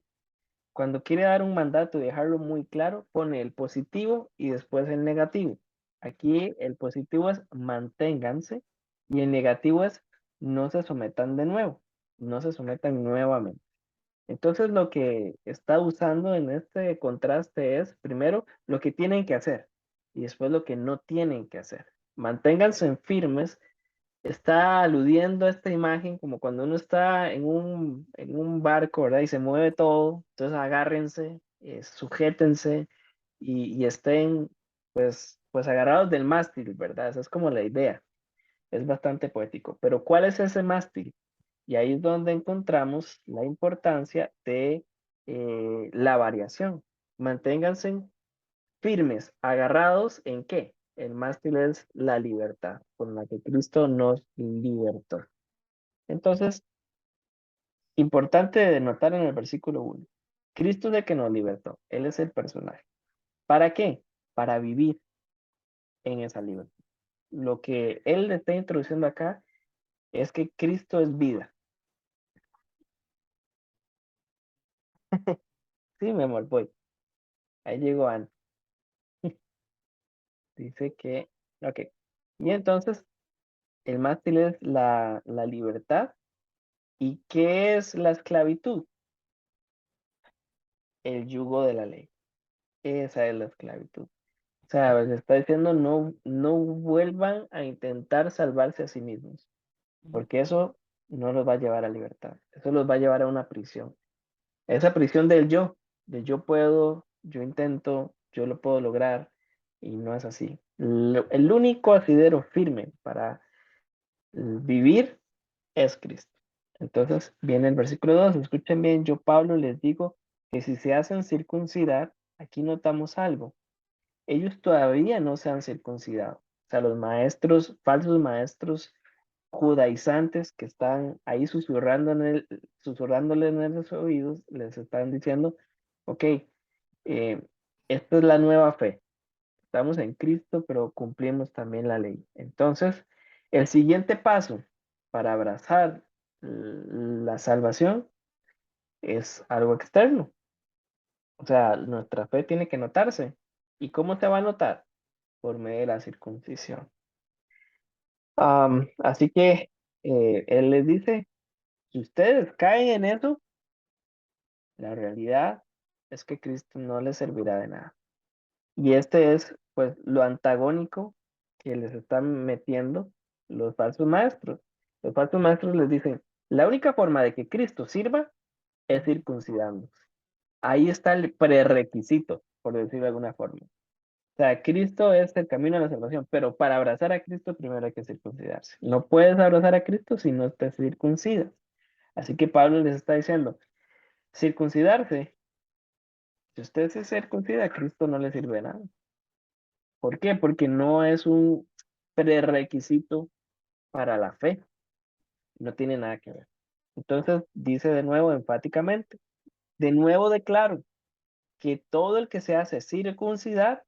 Speaker 1: cuando quiere dar un mandato y dejarlo muy claro, pone el positivo y después el negativo. Aquí el positivo es manténganse y el negativo es no se sometan de nuevo, no se sometan nuevamente. Entonces lo que está usando en este contraste es primero lo que tienen que hacer y después lo que no tienen que hacer. Manténganse firmes. Está aludiendo a esta imagen como cuando uno está en un barco, ¿verdad? Y se mueve todo, entonces agárrense, sujétense y estén pues agarrados del mástil, ¿verdad? Esa es como la idea. Es bastante poético. Pero ¿cuál es ese mástil? Y ahí es donde encontramos la importancia de la variación. Manténganse firmes, agarrados ¿en qué? El mástil es la libertad con la que Cristo nos libertó. Entonces, importante de notar en el versículo 1. Cristo es el que nos libertó. Él es el personaje. ¿Para qué? Para vivir en esa libertad. Lo que él le está introduciendo acá es que Cristo es vida. Sí, mi amor, voy. Ahí llegó Ana. Dice que, ok. Y entonces, el mástil es la libertad. ¿Y qué es la esclavitud? El yugo de la ley. Esa es la esclavitud. O sea, les está diciendo no vuelvan a intentar salvarse a sí mismos, porque eso no los va a llevar a libertad. Eso los va a llevar a una prisión. Esa prisión del yo puedo, yo intento, yo lo puedo lograr, y no es así. El único asidero firme para vivir es Cristo. Entonces viene el versículo 2, escuchen bien, yo Pablo les digo que si se hacen circuncidar, aquí notamos algo, ellos todavía no se han circuncidado. O sea, los maestros, falsos maestros judaizantes que están ahí susurrándole en los oídos, les están diciendo, ok, esta es la nueva fe. Estamos en Cristo, pero cumplimos también la ley. Entonces, el siguiente paso para abrazar la salvación es algo externo. O sea, nuestra fe tiene que notarse. ¿Y cómo se va a notar? Por medio de la circuncisión. Así que él les dice, si ustedes caen en eso, la realidad es que Cristo no les servirá de nada. Y este es, pues, lo antagónico que les están metiendo los falsos maestros. Los falsos maestros les dicen, la única forma de que Cristo sirva es circuncidándose. Ahí está el prerequisito, por decirlo de alguna forma. O sea, Cristo es el camino a la salvación, pero para abrazar a Cristo primero hay que circuncidarse. No puedes abrazar a Cristo si no te circuncidas. Así que Pablo les está diciendo, circuncidarse, si usted se circuncida, a Cristo no le sirve de nada. ¿Por qué? Porque no es un prerequisito para la fe. No tiene nada que ver. Entonces dice de nuevo enfáticamente, de nuevo declaro que todo el que se hace circuncidar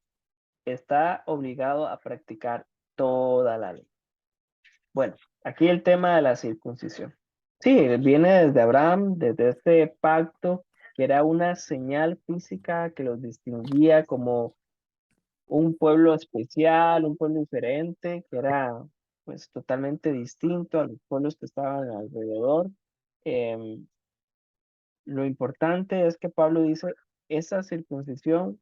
Speaker 1: está obligado a practicar toda la ley. Bueno, aquí el tema de la circuncisión. Sí, viene desde Abraham, desde este pacto, que era una señal física que los distinguía como un pueblo especial, un pueblo diferente, que era pues totalmente distinto a los pueblos que estaban alrededor. Em, lo importante es que Pablo dice, esa circuncisión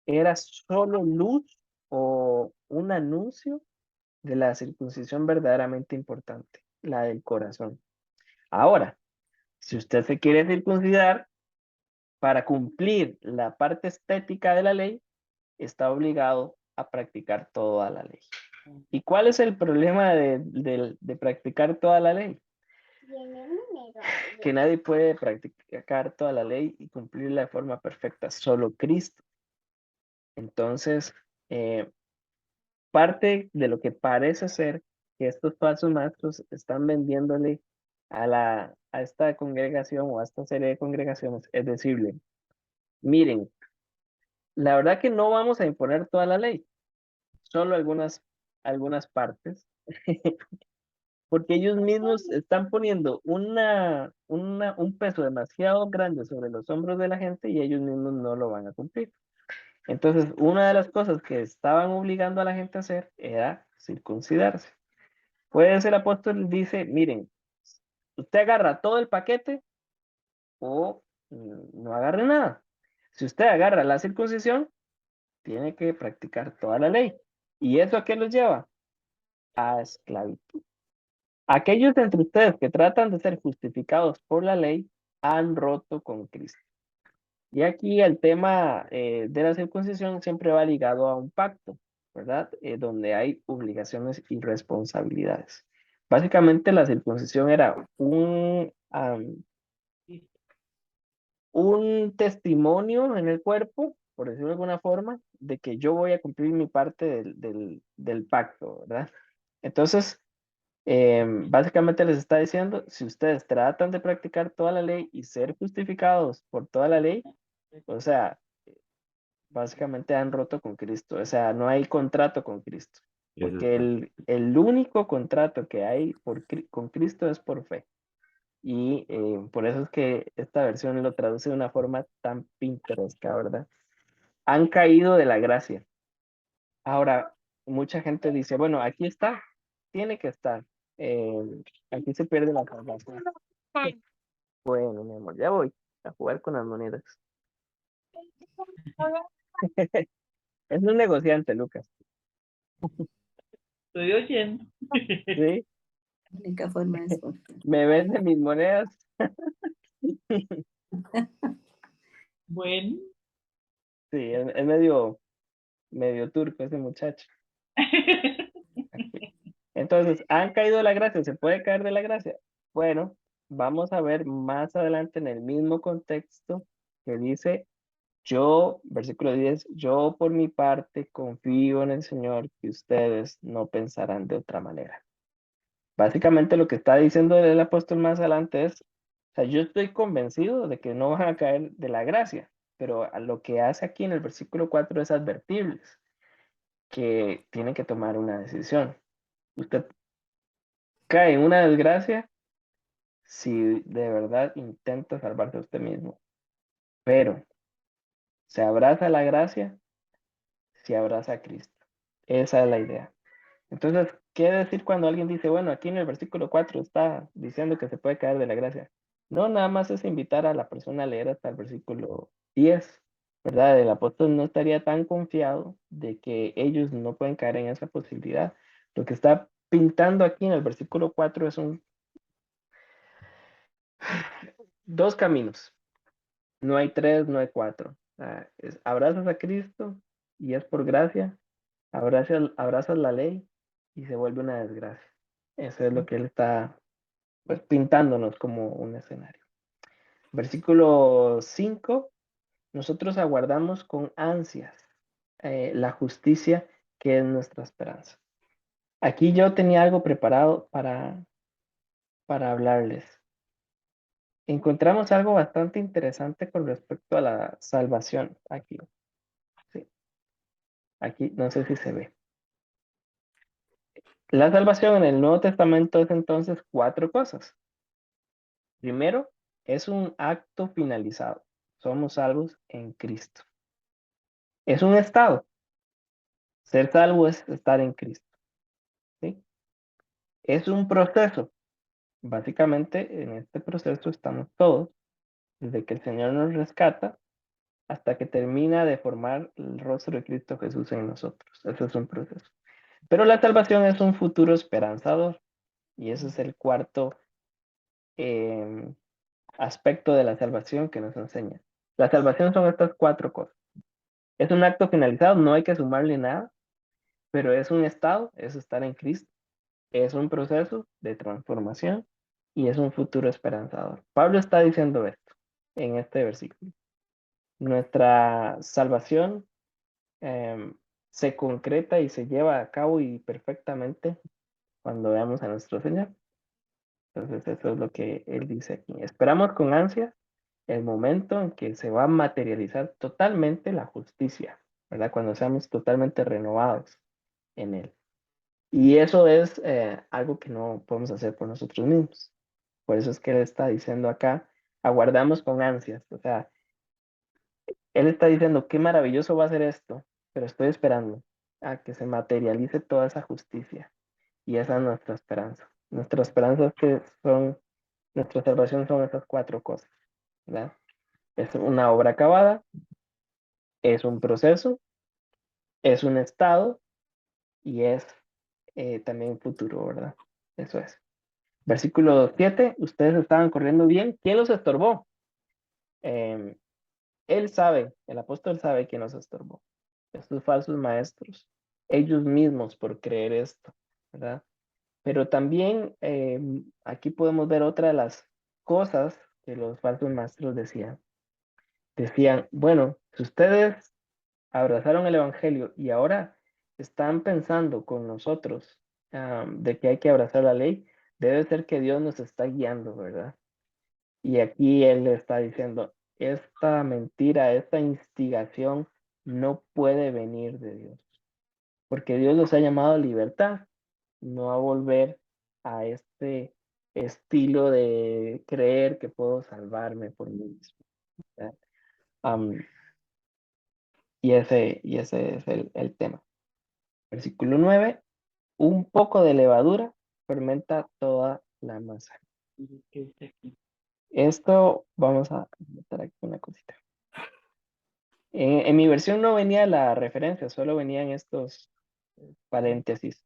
Speaker 1: era solo luz o un anuncio de la circuncisión verdaderamente importante, la del corazón. Ahora, si usted se quiere circuncidar para cumplir la parte estética de la ley, está obligado a practicar toda la ley. ¿Y cuál es el problema de practicar toda la ley? Que nadie puede practicar toda la ley y cumplirla de forma perfecta, solo Cristo. Entonces, parte de lo que parece ser que estos falsos maestros están vendiéndole a esta congregación o a esta serie de congregaciones, es decirle, miren, la verdad que no vamos a imponer toda la ley, solo algunas partes, porque ellos mismos están poniendo un peso demasiado grande sobre los hombros de la gente y ellos mismos no lo van a cumplir. Entonces, una de las cosas que estaban obligando a la gente a hacer era circuncidarse. Pues el apóstol dice, miren, usted agarra todo el paquete o no agarre nada. Si usted agarra la circuncisión, tiene que practicar toda la ley. ¿Y eso a qué los lleva? A esclavitud. Aquellos entre ustedes que tratan de ser justificados por la ley han roto con Cristo. Y aquí el tema de la circuncisión siempre va ligado a un pacto, ¿verdad? Donde hay obligaciones y responsabilidades. Básicamente la circuncisión era un testimonio en el cuerpo, por decirlo de alguna forma, de que yo voy a cumplir mi parte del pacto, ¿verdad? Entonces, básicamente les está diciendo, si ustedes tratan de practicar toda la ley y ser justificados por toda la ley, o sea, básicamente han roto con Cristo, o sea, no hay contrato con Cristo, porque el único contrato que hay con Cristo es por fe. Y por eso es que esta versión lo traduce de una forma tan pintoresca, ¿verdad? Han caído de la gracia. Ahora, mucha gente dice, bueno, aquí está, tiene que estar. Eh, Aquí se pierde la salvación. Bueno, mi amor, ya voy a jugar con las monedas. Es un negociante, Lucas.
Speaker 4: Estoy oyendo.
Speaker 1: ¿Sí?
Speaker 3: La única forma es por fe.
Speaker 1: ¿Me vende mis monedas?
Speaker 4: Bueno,
Speaker 1: Sí, es medio turco ese muchacho. Entonces, ¿han caído de la gracia? ¿Se puede caer de la gracia? Bueno, vamos a ver más adelante en el mismo contexto que dice, yo, versículo 10, yo por mi parte confío en el Señor que ustedes no pensarán de otra manera. Básicamente lo que está diciendo el apóstol más adelante es, o sea, yo estoy convencido de que no van a caer de la gracia, pero a lo que hace aquí en el versículo 4 es advertirles que tienen que tomar una decisión. Usted cae en una desgracia si de verdad intenta salvarse a usted mismo, pero se abraza la gracia si abraza a Cristo. Esa es la idea. Entonces, ¿qué decir cuando alguien dice, bueno, aquí en el versículo 4 está diciendo que se puede caer de la gracia? No, nada más es invitar a la persona a leer hasta el versículo 10, ¿verdad? El apóstol no estaría tan confiado de que ellos no pueden caer en esa posibilidad. Lo que está pintando aquí en el versículo 4 es dos caminos. No hay tres, no hay cuatro. Abrazas a Cristo y es por gracia, abrazas la ley y se vuelve una desgracia. Eso es lo que él está pues, pintándonos como un escenario. Versículo 5, nosotros aguardamos con ansias la justicia que es nuestra esperanza. Aquí yo tenía algo preparado para hablarles. Encontramos algo bastante interesante con respecto a la salvación aquí. Sí, aquí no sé si se ve. La salvación en el Nuevo Testamento es entonces cuatro cosas. Primero, es un acto finalizado. Somos salvos en Cristo. Es un estado. Ser salvo es estar en Cristo. ¿Sí? Es un proceso. Básicamente, en este proceso estamos todos, desde que el Señor nos rescata hasta que termina de formar el rostro de Cristo Jesús en nosotros. Eso es un proceso. Pero la salvación es un futuro esperanzador. Y ese es el cuarto aspecto de la salvación que nos enseña. La salvación son estas cuatro cosas. Es un acto finalizado, no hay que sumarle nada, pero es un estado, es estar en Cristo. Es un proceso de transformación y es un futuro esperanzador. Pablo está diciendo esto en este versículo. Nuestra salvación se concreta y se lleva a cabo y perfectamente cuando veamos a nuestro Señor. Entonces eso es lo que él dice aquí. Esperamos con ansia el momento en que se va a materializar totalmente la justicia, ¿verdad? Cuando seamos totalmente renovados en él. Y eso es algo que no podemos hacer por nosotros mismos. Por eso es que él está diciendo acá, aguardamos con ansias. O sea, él está diciendo, qué maravilloso va a ser esto, pero estoy esperando a que se materialice toda esa justicia. Y esa es nuestra esperanza. Nuestra esperanza es que nuestra salvación son esas cuatro cosas, ¿verdad? Es una obra acabada, es un proceso, es un estado y es también futuro, ¿verdad? Eso es. Versículo 7, ustedes estaban corriendo bien. ¿Quién los estorbó? Em, Él sabe, el apóstol sabe quién los estorbó. Estos falsos maestros, ellos mismos por creer esto, ¿verdad? Pero también aquí podemos ver otra de las cosas que los falsos maestros decían. Decían, bueno, si ustedes abrazaron el evangelio y ahora están pensando con nosotros de que hay que abrazar la ley, debe ser que Dios nos está guiando, ¿verdad? Y aquí él le está diciendo, esta mentira, esta instigación no puede venir de Dios, porque Dios los ha llamado a libertad, no a volver a este estilo de creer que puedo salvarme por mí mismo, ¿verdad? Y ese es el tema. Versículo 9, un poco de levadura fermenta toda la masa.
Speaker 4: ¿Qué dice aquí?
Speaker 1: Esto, vamos a meter aquí una cosita. En mi versión no venía la referencia, solo venían estos paréntesis.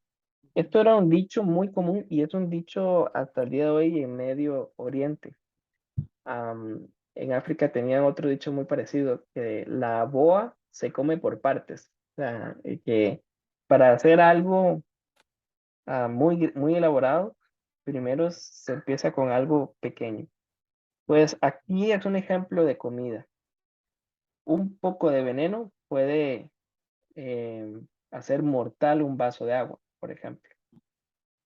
Speaker 1: Esto era un dicho muy común y es un dicho hasta el día de hoy en Medio Oriente. En África tenían otro dicho muy parecido, que la boa se come por partes. O sea, que para hacer algo muy elaborado, primero se empieza con algo pequeño. Pues aquí es un ejemplo de comida. Un poco de veneno puede hacer mortal un vaso de agua, por ejemplo.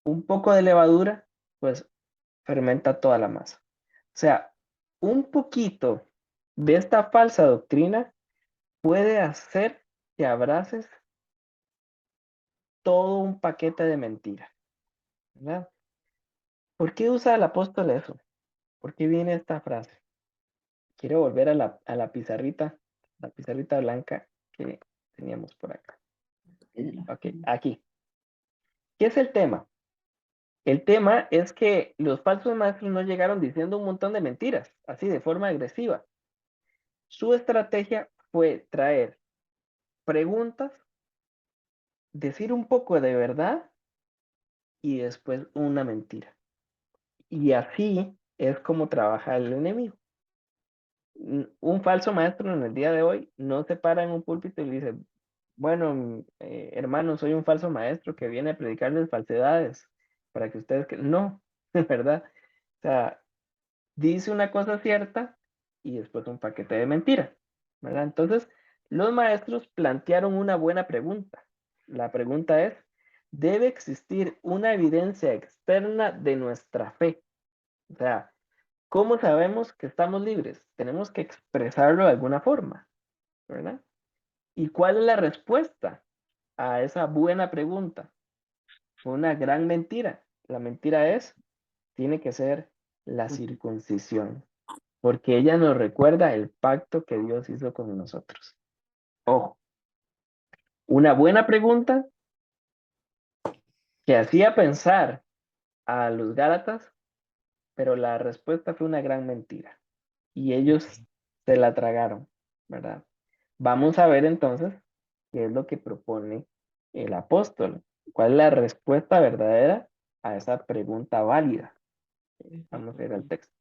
Speaker 1: Un poco de levadura, pues fermenta toda la masa. O sea, un poquito de esta falsa doctrina puede hacer que abraces todo un paquete de mentiras, ¿verdad? ¿Por qué usa el apóstol eso? ¿Por qué viene esta frase? Quiero volver a la pizarrita blanca que teníamos por acá. Ok, aquí. ¿Qué es el tema? El tema es que los falsos maestros no llegaron diciendo un montón de mentiras, así de forma agresiva. Su estrategia fue traer preguntas, decir un poco de verdad y después una mentira. Y así es como trabaja el enemigo. Un falso maestro en el día de hoy no se para en un púlpito y le dice, bueno, hermano, soy un falso maestro que viene a predicarles falsedades para que ustedes que no, ¿verdad? O sea, dice una cosa cierta y después un paquete de mentira, ¿verdad? Entonces, los maestros plantearon una buena pregunta. La pregunta es, ¿debe existir una evidencia externa de nuestra fe? O sea, ¿cómo sabemos que estamos libres? Tenemos que expresarlo de alguna forma, ¿verdad? ¿Y cuál es la respuesta a esa buena pregunta? Fue una gran mentira. La mentira es, tiene que ser la circuncisión, porque ella nos recuerda el pacto que Dios hizo con nosotros. Ojo, una buena pregunta que hacía pensar a los Gálatas, pero la respuesta fue una gran mentira y ellos se la tragaron, ¿verdad? Vamos a ver entonces qué es lo que propone el apóstol, cuál es la respuesta verdadera a esa pregunta válida. Vamos a ir al texto.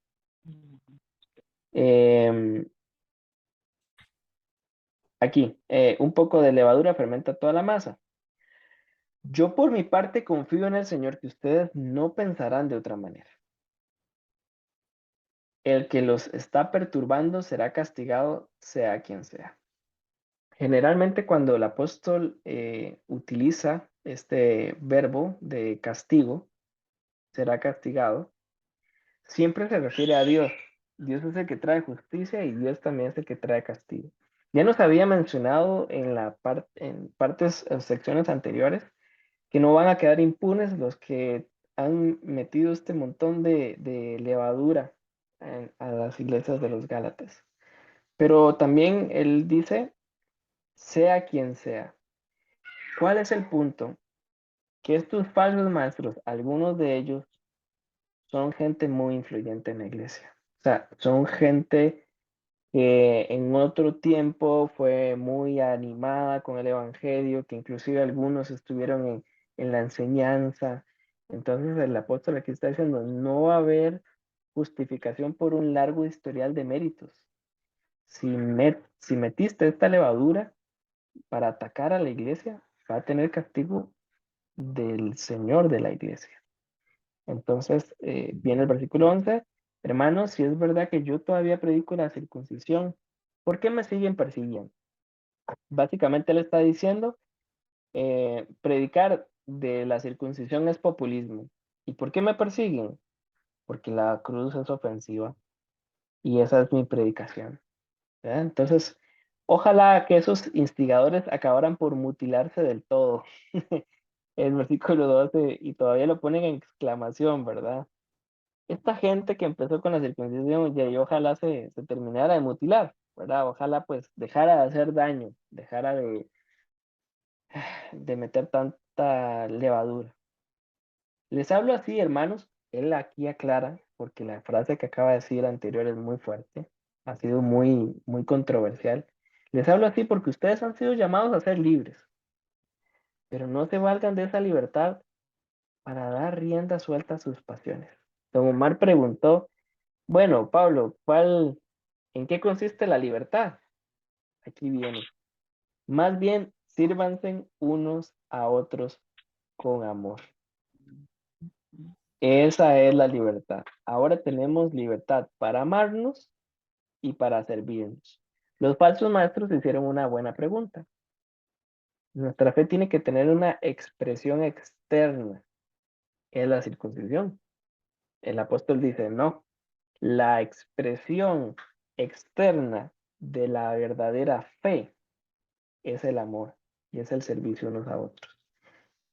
Speaker 1: Aquí, un poco de levadura fermenta toda la masa. Yo por mi parte confío en el Señor que ustedes no pensarán de otra manera. El que los está perturbando será castigado, sea quien sea. Generalmente cuando el apóstol utiliza este verbo de castigo, será castigado, siempre se refiere a Dios. Dios es el que trae justicia y Dios también es el que trae castigo. Ya nos había mencionado en partes o secciones anteriores que no van a quedar impunes los que han metido este montón de levadura a las iglesias de los Gálatas. Pero también él dice, sea quien sea. ¿Cuál es el punto? Que estos falsos maestros, algunos de ellos son gente muy influyente en la iglesia. O sea, son gente que en otro tiempo fue muy animada con el evangelio, que inclusive algunos estuvieron en la enseñanza. Entonces el apóstol aquí está diciendo, no va a haber justificación por un largo historial de méritos. Si metiste esta levadura para atacar a la iglesia, va a tener castigo del Señor de la iglesia. Entonces, viene el versículo 11. Hermanos, si es verdad que yo todavía predico la circuncisión, ¿por qué me siguen persiguiendo? Básicamente él está diciendo, predicar de la circuncisión es populismo. ¿Y por qué me persiguen? Porque la cruz es ofensiva y esa es mi predicación. ¿Verdad? Entonces, ojalá que esos instigadores acabaran por mutilarse del todo. El versículo 12, y todavía lo ponen en exclamación, ¿verdad? Esta gente que empezó con la circuncisión y ojalá se terminara de mutilar, ¿verdad? Ojalá pues dejara de hacer daño, dejara de meter tanta levadura. Les hablo así, hermanos, él aquí aclara, porque la frase que acaba de decir anterior es muy fuerte, ha sido muy controversial. Les hablo así porque ustedes han sido llamados a ser libres, pero no se valgan de esa libertad para dar rienda suelta a sus pasiones. Don Omar preguntó, bueno, Pablo, ¿en qué consiste la libertad? Aquí viene. Más bien, sírvanse unos a otros con amor. Esa es la libertad. Ahora tenemos libertad para amarnos y para servirnos. Los falsos maestros hicieron una buena pregunta. Nuestra fe tiene que tener una expresión externa, es la circuncisión. El apóstol dice, no, la expresión externa de la verdadera fe es el amor y es el servicio unos a otros.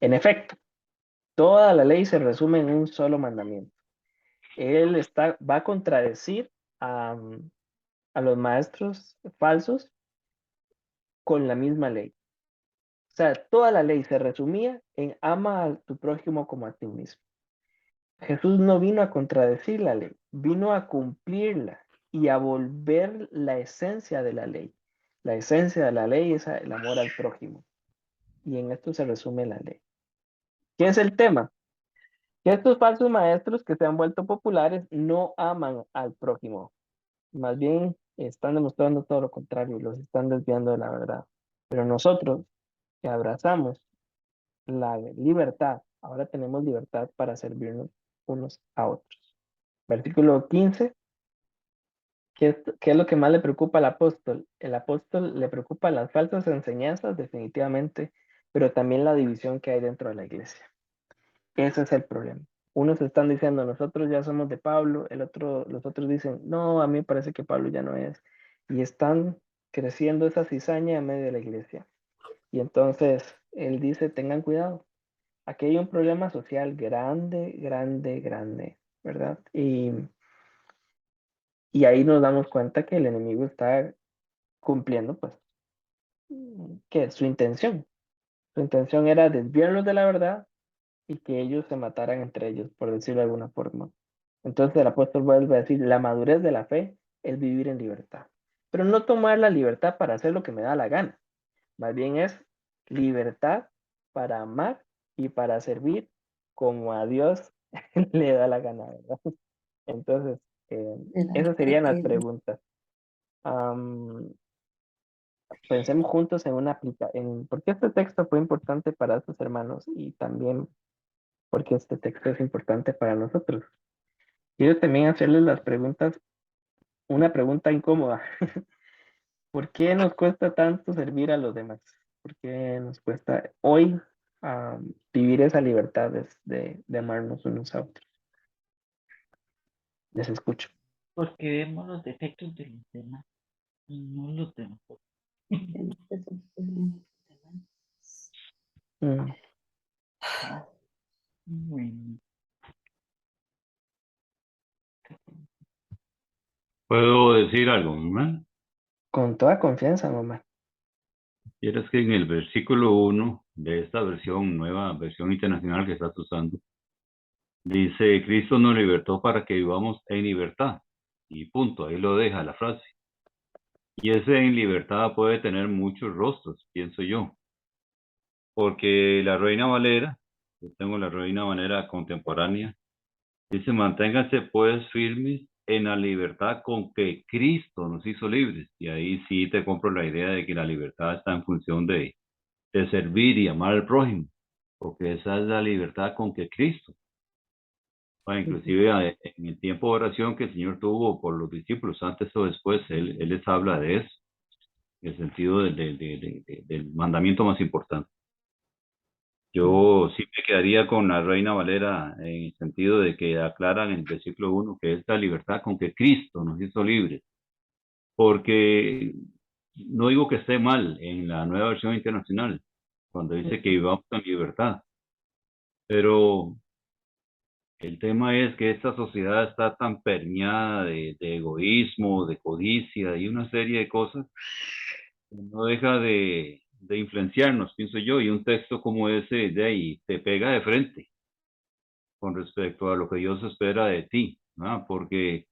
Speaker 1: En efecto, toda la ley se resume en un solo mandamiento. Él va a contradecir a los maestros falsos con la misma ley. O sea, toda la ley se resumía en ama a tu prójimo como a ti mismo. Jesús no vino a contradecir la ley, vino a cumplirla y a volver la esencia de la ley. La esencia de la ley es el amor al prójimo. Y en esto se resume la ley. ¿Qué es el tema? Que estos falsos maestros que se han vuelto populares no aman al prójimo. Más bien están demostrando todo lo contrario, los están desviando de la verdad. Pero nosotros que abrazamos la libertad, ahora tenemos libertad para servirnos unos a otros. Versículo 15, ¿qué es lo que más le preocupa al apóstol? El apóstol le preocupa las falsas enseñanzas, definitivamente, pero también la división que hay dentro de la iglesia. Ese es el problema. Unos están diciendo, nosotros ya somos de Pablo, los otros dicen, no, a mí me parece que Pablo ya no es. Y están creciendo esa cizaña en medio de la iglesia. Y entonces él dice, tengan cuidado. Aquí hay un problema social grande, grande, grande, ¿verdad? Y ahí nos damos cuenta que el enemigo está cumpliendo, pues, que es su intención. Su intención era desviarlos de la verdad y que ellos se mataran entre ellos, por decirlo de alguna forma. Entonces el apóstol vuelve a decir, la madurez de la fe es vivir en libertad. Pero no tomar la libertad para hacer lo que me da la gana. Más bien es libertad para amar y para servir como a Dios le da la gana, ¿verdad? Entonces, esas serían las preguntas. Pensemos juntos en una aplicación, porque este texto fue importante para estos hermanos y también porque este texto es importante para nosotros. Quiero también hacerles las preguntas, una pregunta incómoda. ¿Por qué nos cuesta tanto servir a los demás? ¿Por qué nos cuesta hoy vivir esa libertad de amarnos unos a otros? Les escucho.
Speaker 4: Porque vemos los defectos de los demás y no los de nosotros.
Speaker 1: Mm,
Speaker 4: Bueno,
Speaker 2: ¿Puedo decir algo, mamá?
Speaker 1: Con toda confianza, mamá.
Speaker 2: Quieres que en el versículo 1 de esta versión, nueva versión internacional que estás usando, dice, Cristo nos libertó para que vivamos en libertad. Y punto, ahí lo deja la frase. Y ese en libertad puede tener muchos rostros, pienso yo. Porque la Reina Valera, yo tengo la Reina Valera contemporánea, dice, manténganse pues firmes en la libertad con que Cristo nos hizo libres. Y ahí sí te compro la idea de que la libertad está en función de servir y amar al prójimo, porque esa es la libertad con que Cristo. Bueno, inclusive en el tiempo de oración que el Señor tuvo por los discípulos, antes o después, Él les habla de eso, en el sentido del mandamiento más importante. Yo sí me quedaría con la Reina Valera en el sentido de que aclaran en el versículo 1 que es la libertad con que Cristo nos hizo libres, porque no digo que esté mal en la nueva versión internacional, cuando dice que vivamos en libertad, pero el tema es que esta sociedad está tan permeada de egoísmo, de codicia y una serie de cosas que no deja de influenciarnos, pienso yo, y un texto como ese de ahí te pega de frente con respecto a lo que Dios espera de ti, ¿verdad? Porque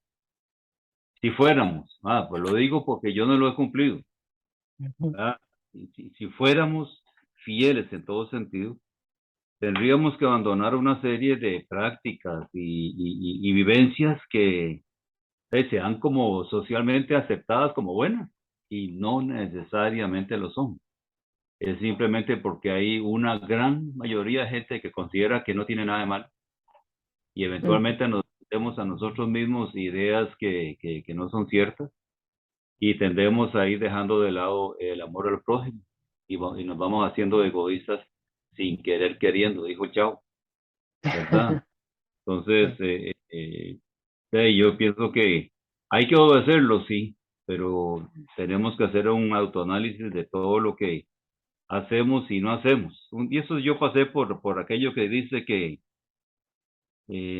Speaker 2: si fuéramos, pues lo digo porque yo no lo he cumplido, ¿verdad? Si fuéramos fieles en todo sentido, tendríamos que abandonar una serie de prácticas y vivencias que sean como socialmente aceptadas como buenas y no necesariamente lo son. es simplemente porque hay una gran mayoría de gente que considera que no tiene nada de mal y eventualmente nos metemos a nosotros mismos ideas que no son ciertas y tendemos a ir dejando de lado el amor al prójimo y nos vamos haciendo egoístas sin querer queriendo, dijo Chao, ¿verdad? Entonces, yo pienso que hay que obedecerlo, sí, pero tenemos que hacer un autoanálisis de todo lo que hacemos y no hacemos. Y eso yo pasé por aquello que dice que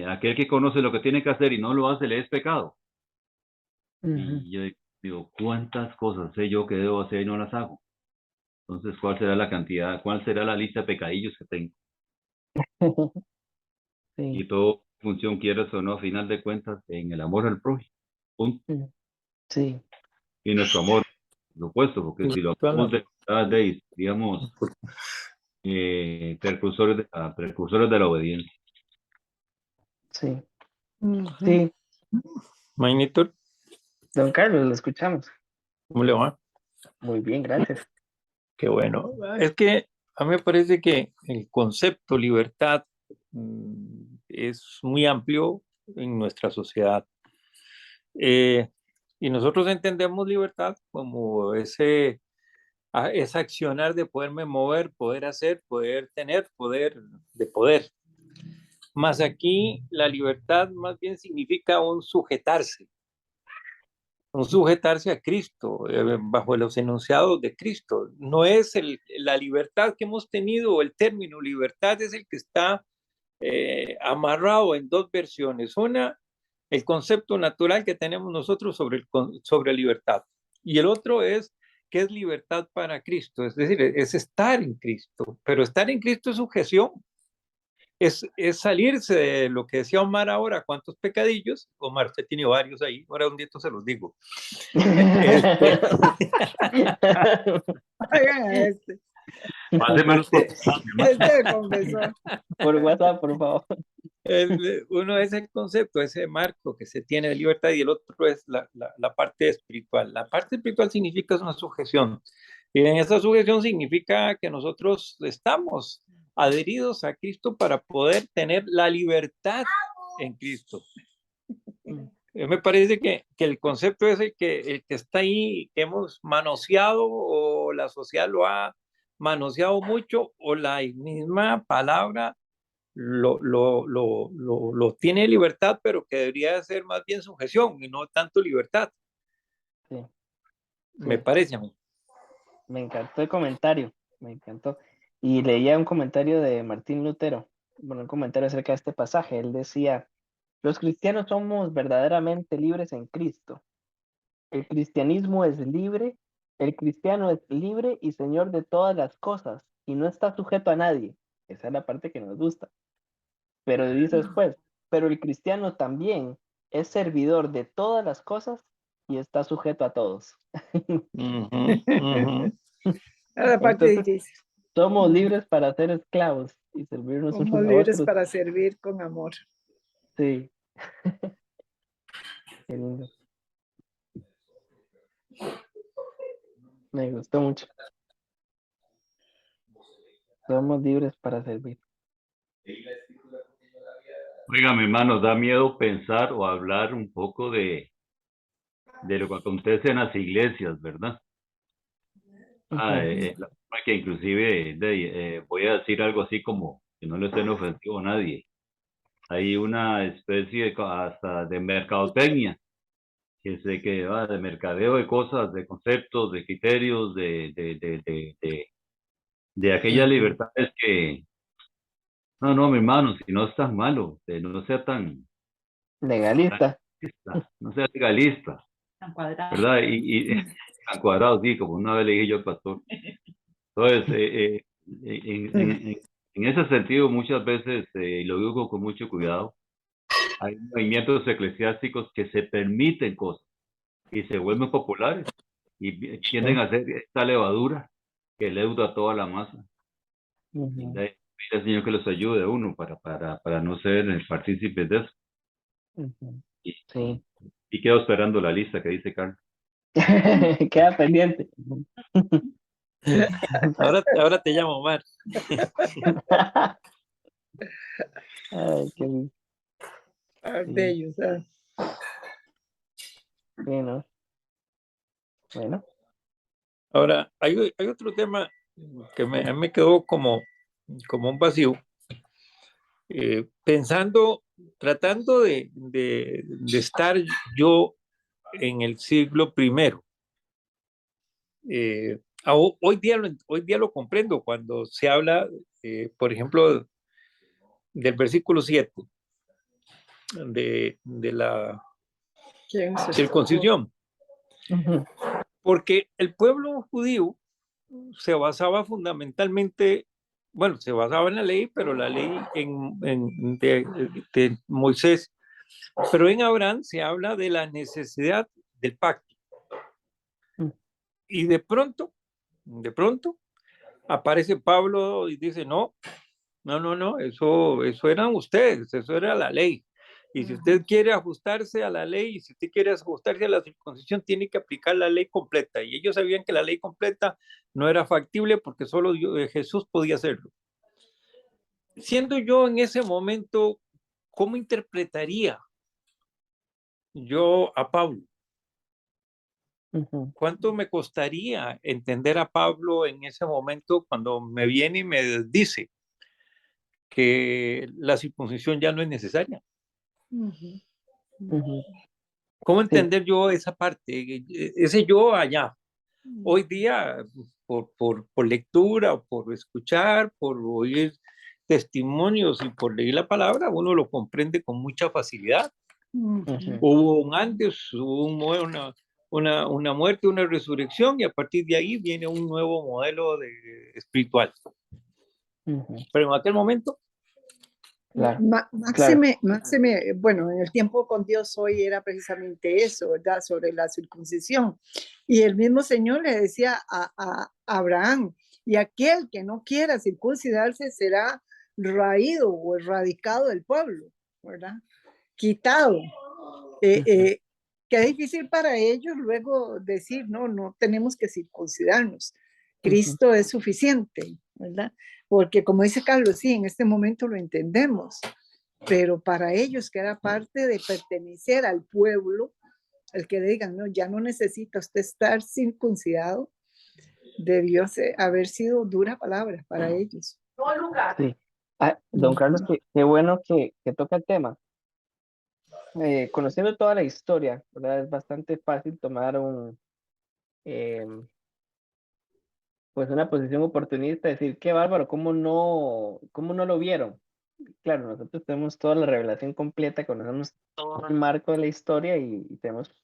Speaker 2: aquel que conoce lo que tiene que hacer y no lo hace le es pecado. Y yo digo, ¿cuántas cosas sé yo que debo hacer y no las hago? Entonces, ¿cuál será la cantidad? ¿Cuál será la lista de pecadillos que tengo? Y
Speaker 1: Sí,
Speaker 2: todo función, quieras o no, a final de cuentas, en el amor al prójimo. Punto.
Speaker 1: sí,
Speaker 2: Y nuestro amor, por supuesto, porque si lo hacemos digamos, precursores de la obediencia.
Speaker 1: sí,
Speaker 5: Ujú.
Speaker 1: sí.
Speaker 6: Magnito,
Speaker 1: Don Carlos, lo escuchamos.
Speaker 6: ¿cómo le va?
Speaker 1: Muy bien, gracias.
Speaker 6: Qué bueno. Es que a mí me parece que el concepto libertad es muy amplio en nuestra sociedad. Y nosotros entendemos libertad como ese accionar de poderme mover, poder hacer, poder tener, poder de poder. Más aquí la libertad más bien significa un sujetarse a Cristo, bajo los enunciados de Cristo. No es la libertad que hemos tenido, el término libertad es el que está amarrado en dos versiones. Una, el concepto natural que tenemos nosotros sobre libertad. Y el otro es qué es libertad para Cristo, es decir, es estar en Cristo, pero estar en Cristo es sujeción. Es salirse de lo que decía Omar ahora, cuántos pecadillos. Omar, usted tiene varios ahí, ahora un día se los digo.
Speaker 5: Oigan a este.
Speaker 2: Más o menos
Speaker 5: Este confesó.
Speaker 1: Por WhatsApp, por favor.
Speaker 6: Uno es el concepto, ese marco que se tiene de libertad y el otro es la parte espiritual. La parte espiritual significa es una sujeción y en esa sujeción significa que nosotros estamos adheridos a Cristo para poder tener la libertad en Cristo. Me parece que el concepto es el que está ahí, que hemos manoseado o la sociedad lo ha manoseado mucho o la misma palabra lo tiene libertad, pero que debería ser más bien sujeción y no tanto libertad.
Speaker 1: Sí,
Speaker 6: Me
Speaker 1: sí.
Speaker 6: parece a mí.
Speaker 1: Me encantó el comentario, me encantó. Y leía un comentario de Martín Lutero, bueno, un comentario acerca de este pasaje. Él decía, los cristianos somos verdaderamente libres en Cristo. El cristianismo es libre, el cristiano es libre y señor de todas las cosas y no está sujeto a nadie. Esa es la parte que nos gusta. Pero dice después, pero el cristiano también es servidor de todas las cosas y está sujeto a todos.
Speaker 5: A la parte
Speaker 1: Entonces,
Speaker 5: difícil.
Speaker 1: somos libres para ser esclavos y servirnos
Speaker 5: Somos
Speaker 1: unos a
Speaker 5: libres
Speaker 1: otros.
Speaker 5: para servir con amor.
Speaker 1: Sí. Qué lindo. Me gustó mucho. Somos libres para servir.
Speaker 2: Oiga, mi hermano, da miedo pensar o hablar un poco de lo que acontece en las iglesias, ¿verdad? Que inclusive voy a decir algo así como que no le estén ofensivo a nadie. Hay una especie hasta de mercadotecnia que sé que va de mercadeo de cosas, de conceptos, de criterios, de aquellas libertades que no, mi hermano, si no es tan malo, no sea tan
Speaker 1: Legalista.
Speaker 2: no sea legalista,
Speaker 4: Tan cuadrado.
Speaker 2: ¿verdad? Y tan cuadrado, sí, como una vez le dije yo al pastor. Entonces, en ese sentido, muchas veces, lo digo con mucho cuidado, hay movimientos eclesiásticos que se permiten cosas y se vuelven populares y tienden a ser esta levadura que leuda a toda la masa. Y pide al Señor que los ayude a uno para no ser el partícipe de eso.
Speaker 1: Sí.
Speaker 2: Y quedo esperando la lista que dice Carlos.
Speaker 1: Queda pendiente.
Speaker 6: Ahora te llamo Omar.
Speaker 1: Ay, qué bien.
Speaker 5: De ellos.
Speaker 1: Sí, ¿no? Bueno.
Speaker 6: Ahora, hay otro tema que a mí me quedó como un vacío. Tratando de estar yo en el siglo primero. Hoy día lo comprendo cuando se habla, por ejemplo, del versículo 7 de la
Speaker 5: ¿Quién se
Speaker 6: circuncisión,
Speaker 1: Ujú,
Speaker 6: porque el pueblo judío se basaba fundamentalmente, bueno, se basaba en la ley, pero la ley de Moisés, pero en Abraham se habla de la necesidad del pacto.
Speaker 1: mm,
Speaker 6: Y de pronto, aparece Pablo y dice, no, eso eran ustedes, eso era la ley. Y si usted quiere ajustarse a la ley, y si usted quiere ajustarse a la circuncisión, tiene que aplicar la ley completa. Y ellos sabían que la ley completa no era factible porque solo Jesús podía hacerlo. Siendo yo en ese momento, ¿cómo interpretaría yo a Pablo?
Speaker 1: ujú.
Speaker 6: ¿Cuánto me costaría entender a Pablo en ese momento cuando me viene y me dice que la circuncisión ya no es necesaria?
Speaker 1: Ujú.
Speaker 6: ¿Cómo
Speaker 1: Sí,
Speaker 6: entender yo esa parte, ese yo allá? Hoy día, por lectura, o por escuchar, por oír testimonios y por leer la palabra, uno lo comprende con mucha facilidad.
Speaker 1: ujú,
Speaker 6: Hubo un antes, hubo una muerte, una resurrección, y a partir de ahí viene un nuevo modelo espiritual.
Speaker 1: ujú.
Speaker 6: Pero en aquel momento,
Speaker 1: Claro, claro.
Speaker 5: Máxime, bueno, en el tiempo con Dios hoy era precisamente eso, ¿verdad? Sobre la circuncisión. Y el mismo Señor le decía a Abraham, y aquel que no quiera circuncidarse será raído o erradicado del pueblo, ¿verdad? Quitado.
Speaker 1: Ujú,
Speaker 5: Qué difícil para ellos luego decir, no, no tenemos que circuncidarnos.
Speaker 1: ujú,
Speaker 5: Cristo es suficiente, ¿verdad? Porque como dice Carlos, sí, en este momento lo entendemos, pero para ellos que era parte de pertenecer al pueblo, el que le digan, no, ya no necesita usted estar circuncidado, debió haber sido dura palabra para ellos.
Speaker 1: sí. Ah, don Carlos, qué bueno que toca el tema. Conociendo toda la historia, ¿verdad? Es bastante fácil tomar em, pues una posición oportunista, decir, qué bárbaro, cómo no lo vieron? Claro, nosotros tenemos toda la revelación completa, conocemos todo el marco de la historia y tenemos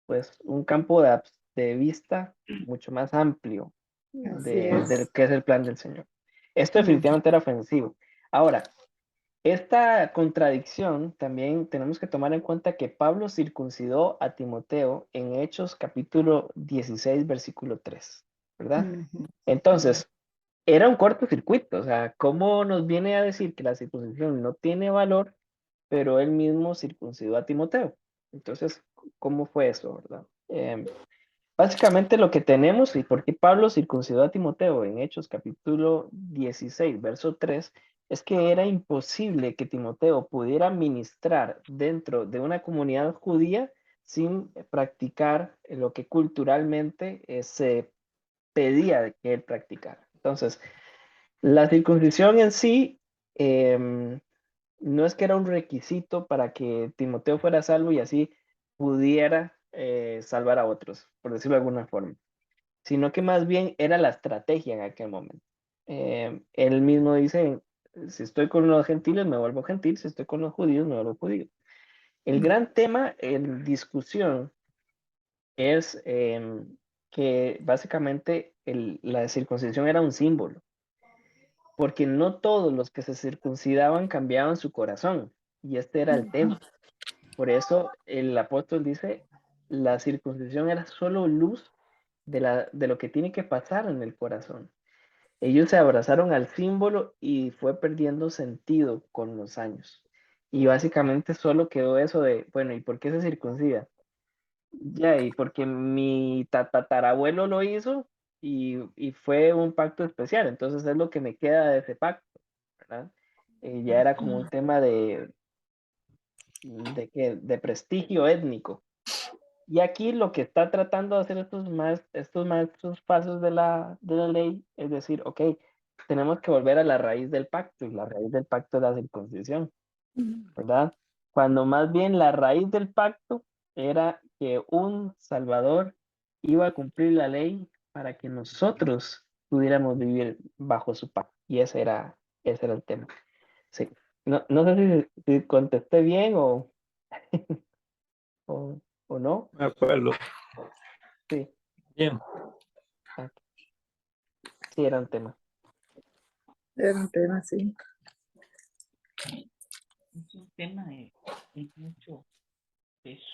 Speaker 1: pues un campo de vista mucho más amplio
Speaker 5: Así
Speaker 1: de lo
Speaker 5: es.
Speaker 1: que es el plan del Señor. Esto definitivamente era ofensivo. Ahora, esta contradicción también tenemos que tomar en cuenta que Pablo circuncidó a Timoteo en Hechos capítulo 16, versículo 3, ¿verdad? Entonces, era un cortocircuito, o sea, ¿cómo nos viene a decir que la circuncisión no tiene valor, pero él mismo circuncidó a Timoteo? Entonces, ¿cómo fue eso, verdad? Básicamente lo que tenemos y por qué Pablo circuncidó a Timoteo en Hechos capítulo 16, verso 3, es que era imposible que Timoteo pudiera ministrar dentro de una comunidad judía sin practicar lo que culturalmente se pedía de que él practicara. Entonces, la circuncisión en sí no es que era un requisito para que Timoteo fuera salvo y así pudiera salvar a otros, por decirlo de alguna forma, sino que más bien era la estrategia en aquel momento. Él mismo dice, si estoy con los gentiles me vuelvo gentil, si estoy con los judíos me vuelvo judío. El gran tema en discusión es que básicamente la circuncisión era un símbolo, porque no todos los que se circuncidaban cambiaban su corazón, y este era el tema. Por eso el apóstol dice, la circuncisión era solo luz de lo que tiene que pasar en el corazón. Ellos se abrazaron al símbolo y fue perdiendo sentido con los años. Y básicamente solo quedó eso de, bueno, ¿y por qué se circuncida? Ya, y porque mi tatarabuelo lo hizo, y fue un pacto especial, entonces es lo que me queda de ese pacto, ¿verdad? Ya era como un tema de prestigio étnico. Y aquí lo que está tratando de hacer estos maestros pasos de la ley es decir, ok, tenemos que volver a la raíz del pacto, y la raíz del pacto es la circuncisión, ¿verdad? Cuando más bien la raíz del pacto era que un Salvador iba a cumplir la ley para que nosotros pudiéramos vivir bajo su pacto. Y ese era el tema. Sí. No, no sé si contesté bien o, o no.
Speaker 6: De acuerdo.
Speaker 1: Sí,
Speaker 6: Bien.
Speaker 1: sí, era un tema.
Speaker 5: Era un tema, sí.
Speaker 4: Es un tema de mucho peso.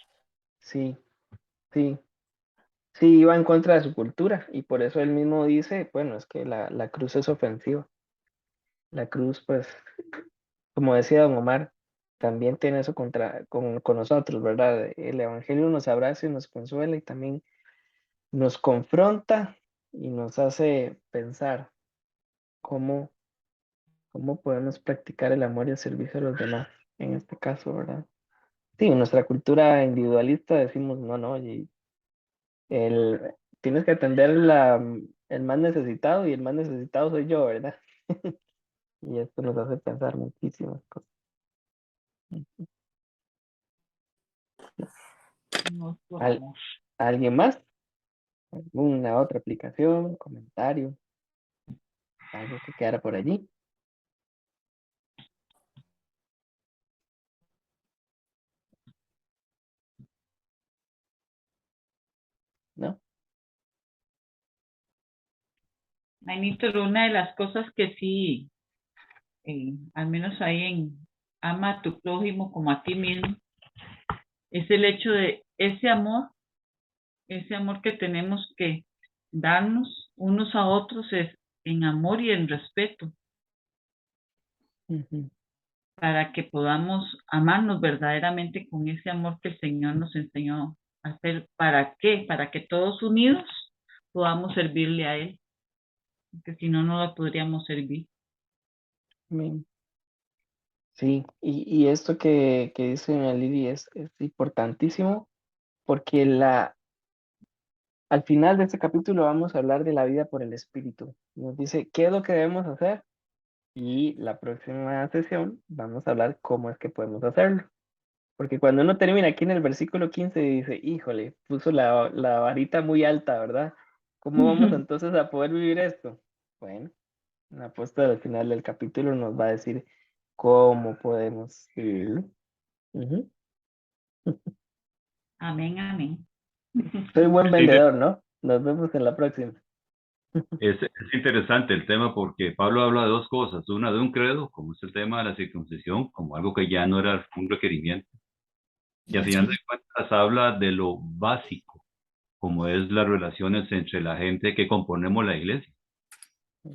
Speaker 1: Sí, sí. Sí, iba en contra de su cultura y por eso él mismo dice, bueno, es que la cruz es ofensiva. La cruz, pues, como decía don Omar, también tiene eso con nosotros, ¿verdad? El Evangelio nos abraza y nos consuela y también nos confronta y nos hace pensar cómo, cómo podemos practicar el amor y el servicio a los demás, en este caso, ¿verdad? Sí, en nuestra cultura individualista decimos, no, no, y el, tienes que atender el más necesitado y el más necesitado soy yo, ¿verdad? Y esto nos hace pensar muchísimas cosas.
Speaker 4: No por
Speaker 1: ¿Al-
Speaker 4: amor.
Speaker 1: ¿Alguien más? ¿Alguna otra aplicación, comentario, algo que quedara por allí? ¿No?
Speaker 4: Mainito, una de las cosas que sí, al menos ahí en ama a tu prójimo como a ti mismo, es el hecho de ese amor que tenemos que darnos unos a otros es en amor y en respeto,
Speaker 1: Ujú.
Speaker 4: para que podamos amarnos verdaderamente con ese amor que el Señor nos enseñó a hacer. ¿Para qué? Para que todos unidos podamos servirle a Él, porque si no, no lo podríamos servir.
Speaker 1: Amén. Sí, y esto que dice doña Lili es importantísimo porque al final de este capítulo vamos a hablar de la vida por el Espíritu. Nos dice qué es lo que debemos hacer y la próxima sesión vamos a hablar cómo es que podemos hacerlo. Porque cuando uno termina aquí en el versículo 15 dice, híjole, puso la varita muy alta, ¿verdad? ¿Cómo vamos entonces a poder vivir esto? Bueno, la apóstol al final del capítulo nos va a decir cómo podemos vivirlo. Ujú.
Speaker 4: Amén, amén.
Speaker 1: Soy buen
Speaker 2: Sí,
Speaker 1: vendedor, ¿no? Nos vemos en la próxima.
Speaker 2: es interesante el tema porque Pablo habla de dos cosas. Una de un credo, como es el tema de la circuncisión, como algo que ya no era un requerimiento. Y al final de cuentas habla de lo básico, como es las relaciones entre la gente que componemos la iglesia.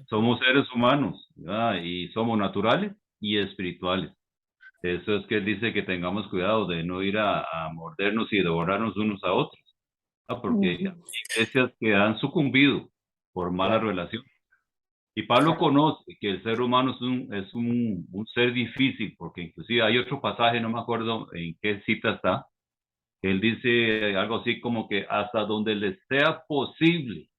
Speaker 2: Somos seres humanos, ¿verdad? Y somos naturales y espirituales. Eso es que él dice que tengamos cuidado de no ir a mordernos y devorarnos unos a otros, ¿verdad? Porque hay iglesias que han sucumbido por malas
Speaker 1: Claro,
Speaker 2: relaciones. Y Pablo
Speaker 1: claro.
Speaker 2: conoce que el ser humano es un ser difícil, porque inclusive hay otro pasaje, no me acuerdo en qué cita está, que él dice algo así como que hasta donde les sea posible,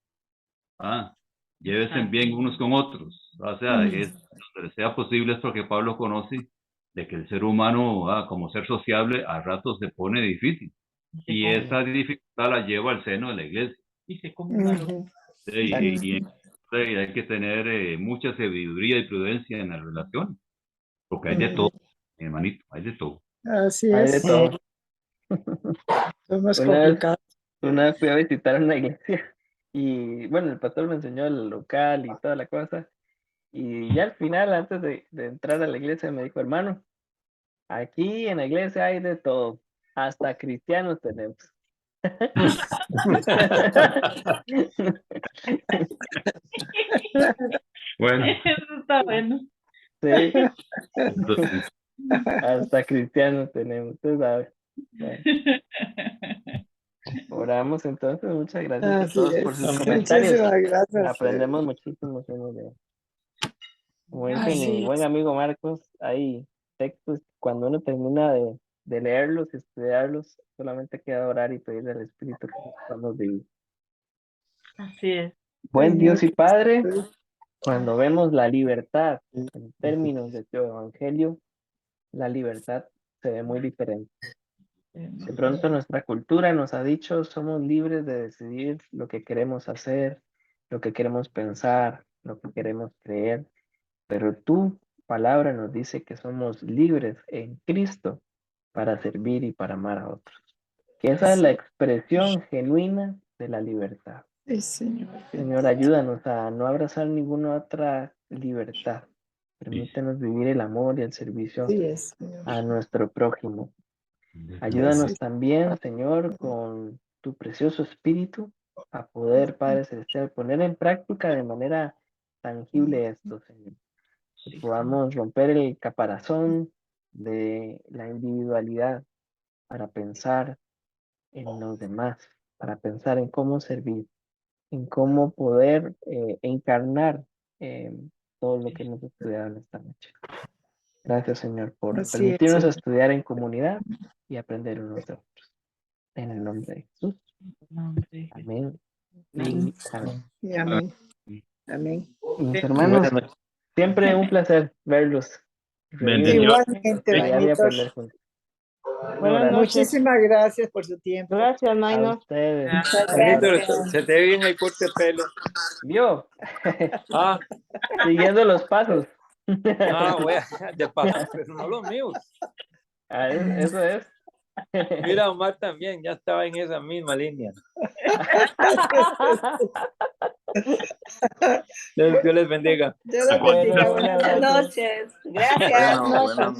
Speaker 2: ah, llévense bien unos con otros. O sea, es donde les sea posible es porque Pablo conoce de que el ser humano, como ser sociable, a ratos se pone difícil. Y
Speaker 1: Sí,
Speaker 2: esa dificultad la lleva al seno de la iglesia.
Speaker 4: Dice como un valor.
Speaker 1: exacto.
Speaker 2: Y hay que tener mucha sabiduría y prudencia en las relaciones, porque hay de todo, hermanito, hay de todo.
Speaker 5: Así
Speaker 1: Hay de
Speaker 5: es,
Speaker 1: todo.
Speaker 5: somos
Speaker 1: Una vez,
Speaker 5: complicados.
Speaker 1: una vez fui a visitar una iglesia y bueno, el pastor me enseñó el local y toda la cosa. Y ya al final, antes de entrar a la iglesia, me dijo, hermano, aquí en la iglesia hay de todo, hasta cristianos tenemos.
Speaker 2: Bueno,
Speaker 4: Eso está bueno.
Speaker 1: Sí,
Speaker 2: entonces,
Speaker 1: hasta cristianos tenemos, usted sabe. Bueno, Oramos entonces. Muchas gracias a
Speaker 5: Así
Speaker 1: todos
Speaker 5: es.
Speaker 1: por sus
Speaker 6: Amén.
Speaker 1: comentarios.
Speaker 5: Muchísimas gracias.
Speaker 1: Aprendemos muchísimo. Señor, como dice
Speaker 5: Así
Speaker 1: mi buen
Speaker 5: es.
Speaker 1: amigo Marcos, hay textos, cuando uno termina de leerlos, estudiarlos, solamente queda orar y pedirle al Espíritu que nos podamos vivir.
Speaker 4: Así es.
Speaker 1: Buen
Speaker 5: Señor
Speaker 1: Dios y Padre,
Speaker 5: Jesús.
Speaker 1: cuando vemos la libertad en términos de tu evangelio, la libertad se ve muy diferente. De pronto nuestra cultura nos ha dicho, somos libres de decidir lo que queremos hacer, lo que queremos pensar, lo que queremos creer, pero tu palabra nos dice que somos libres en Cristo para servir y para amar a otros. Que esa es la expresión genuina de la libertad.
Speaker 5: Sí, Señor.
Speaker 1: Señor, ayúdanos a no abrazar ninguna otra libertad. Permítanos vivir el amor y el servicio
Speaker 5: Sí es, Señor.
Speaker 1: a nuestro prójimo. Ayúdanos también, Señor, con tu precioso espíritu a poder, Padre Celestial, poner en práctica de manera tangible esto, Señor. Que podamos romper el caparazón de la individualidad para pensar en los demás, para pensar en cómo servir, en cómo poder encarnar todo lo que hemos estudiado en esta noche. Gracias, Señor, por
Speaker 5: Así es,
Speaker 1: permitirnos
Speaker 5: Señor.
Speaker 1: estudiar en comunidad y aprender unos de otros. En el nombre de Jesús. Amén. Y amén.
Speaker 5: Y amén. Amén.
Speaker 1: Mis hermanos, siempre un placer verlos.
Speaker 2: Bendiciones.
Speaker 5: Igualmente,
Speaker 1: Estudiar y
Speaker 5: Maynor.
Speaker 1: aprender juntos.
Speaker 7: Buenas
Speaker 1: Gracias.
Speaker 7: noches.
Speaker 5: Muchísimas gracias por su tiempo.
Speaker 7: Gracias,
Speaker 1: A
Speaker 7: Maynor.
Speaker 1: ustedes.
Speaker 3: Muchas
Speaker 6: Manito,
Speaker 3: gracias.
Speaker 6: se te ve bien el corte de pelo.
Speaker 1: ¿Vio?
Speaker 6: Ah,
Speaker 1: Siguiendo los pasos.
Speaker 6: bueno, de paso, pero no los míos.
Speaker 1: Eso es.
Speaker 6: Mira, Omar también, ya estaba en esa misma línea. Dios les bendiga.
Speaker 5: Dios los bendiga.
Speaker 1: Bueno,
Speaker 3: Buenas noches. Gracias.
Speaker 7: Buenas noches.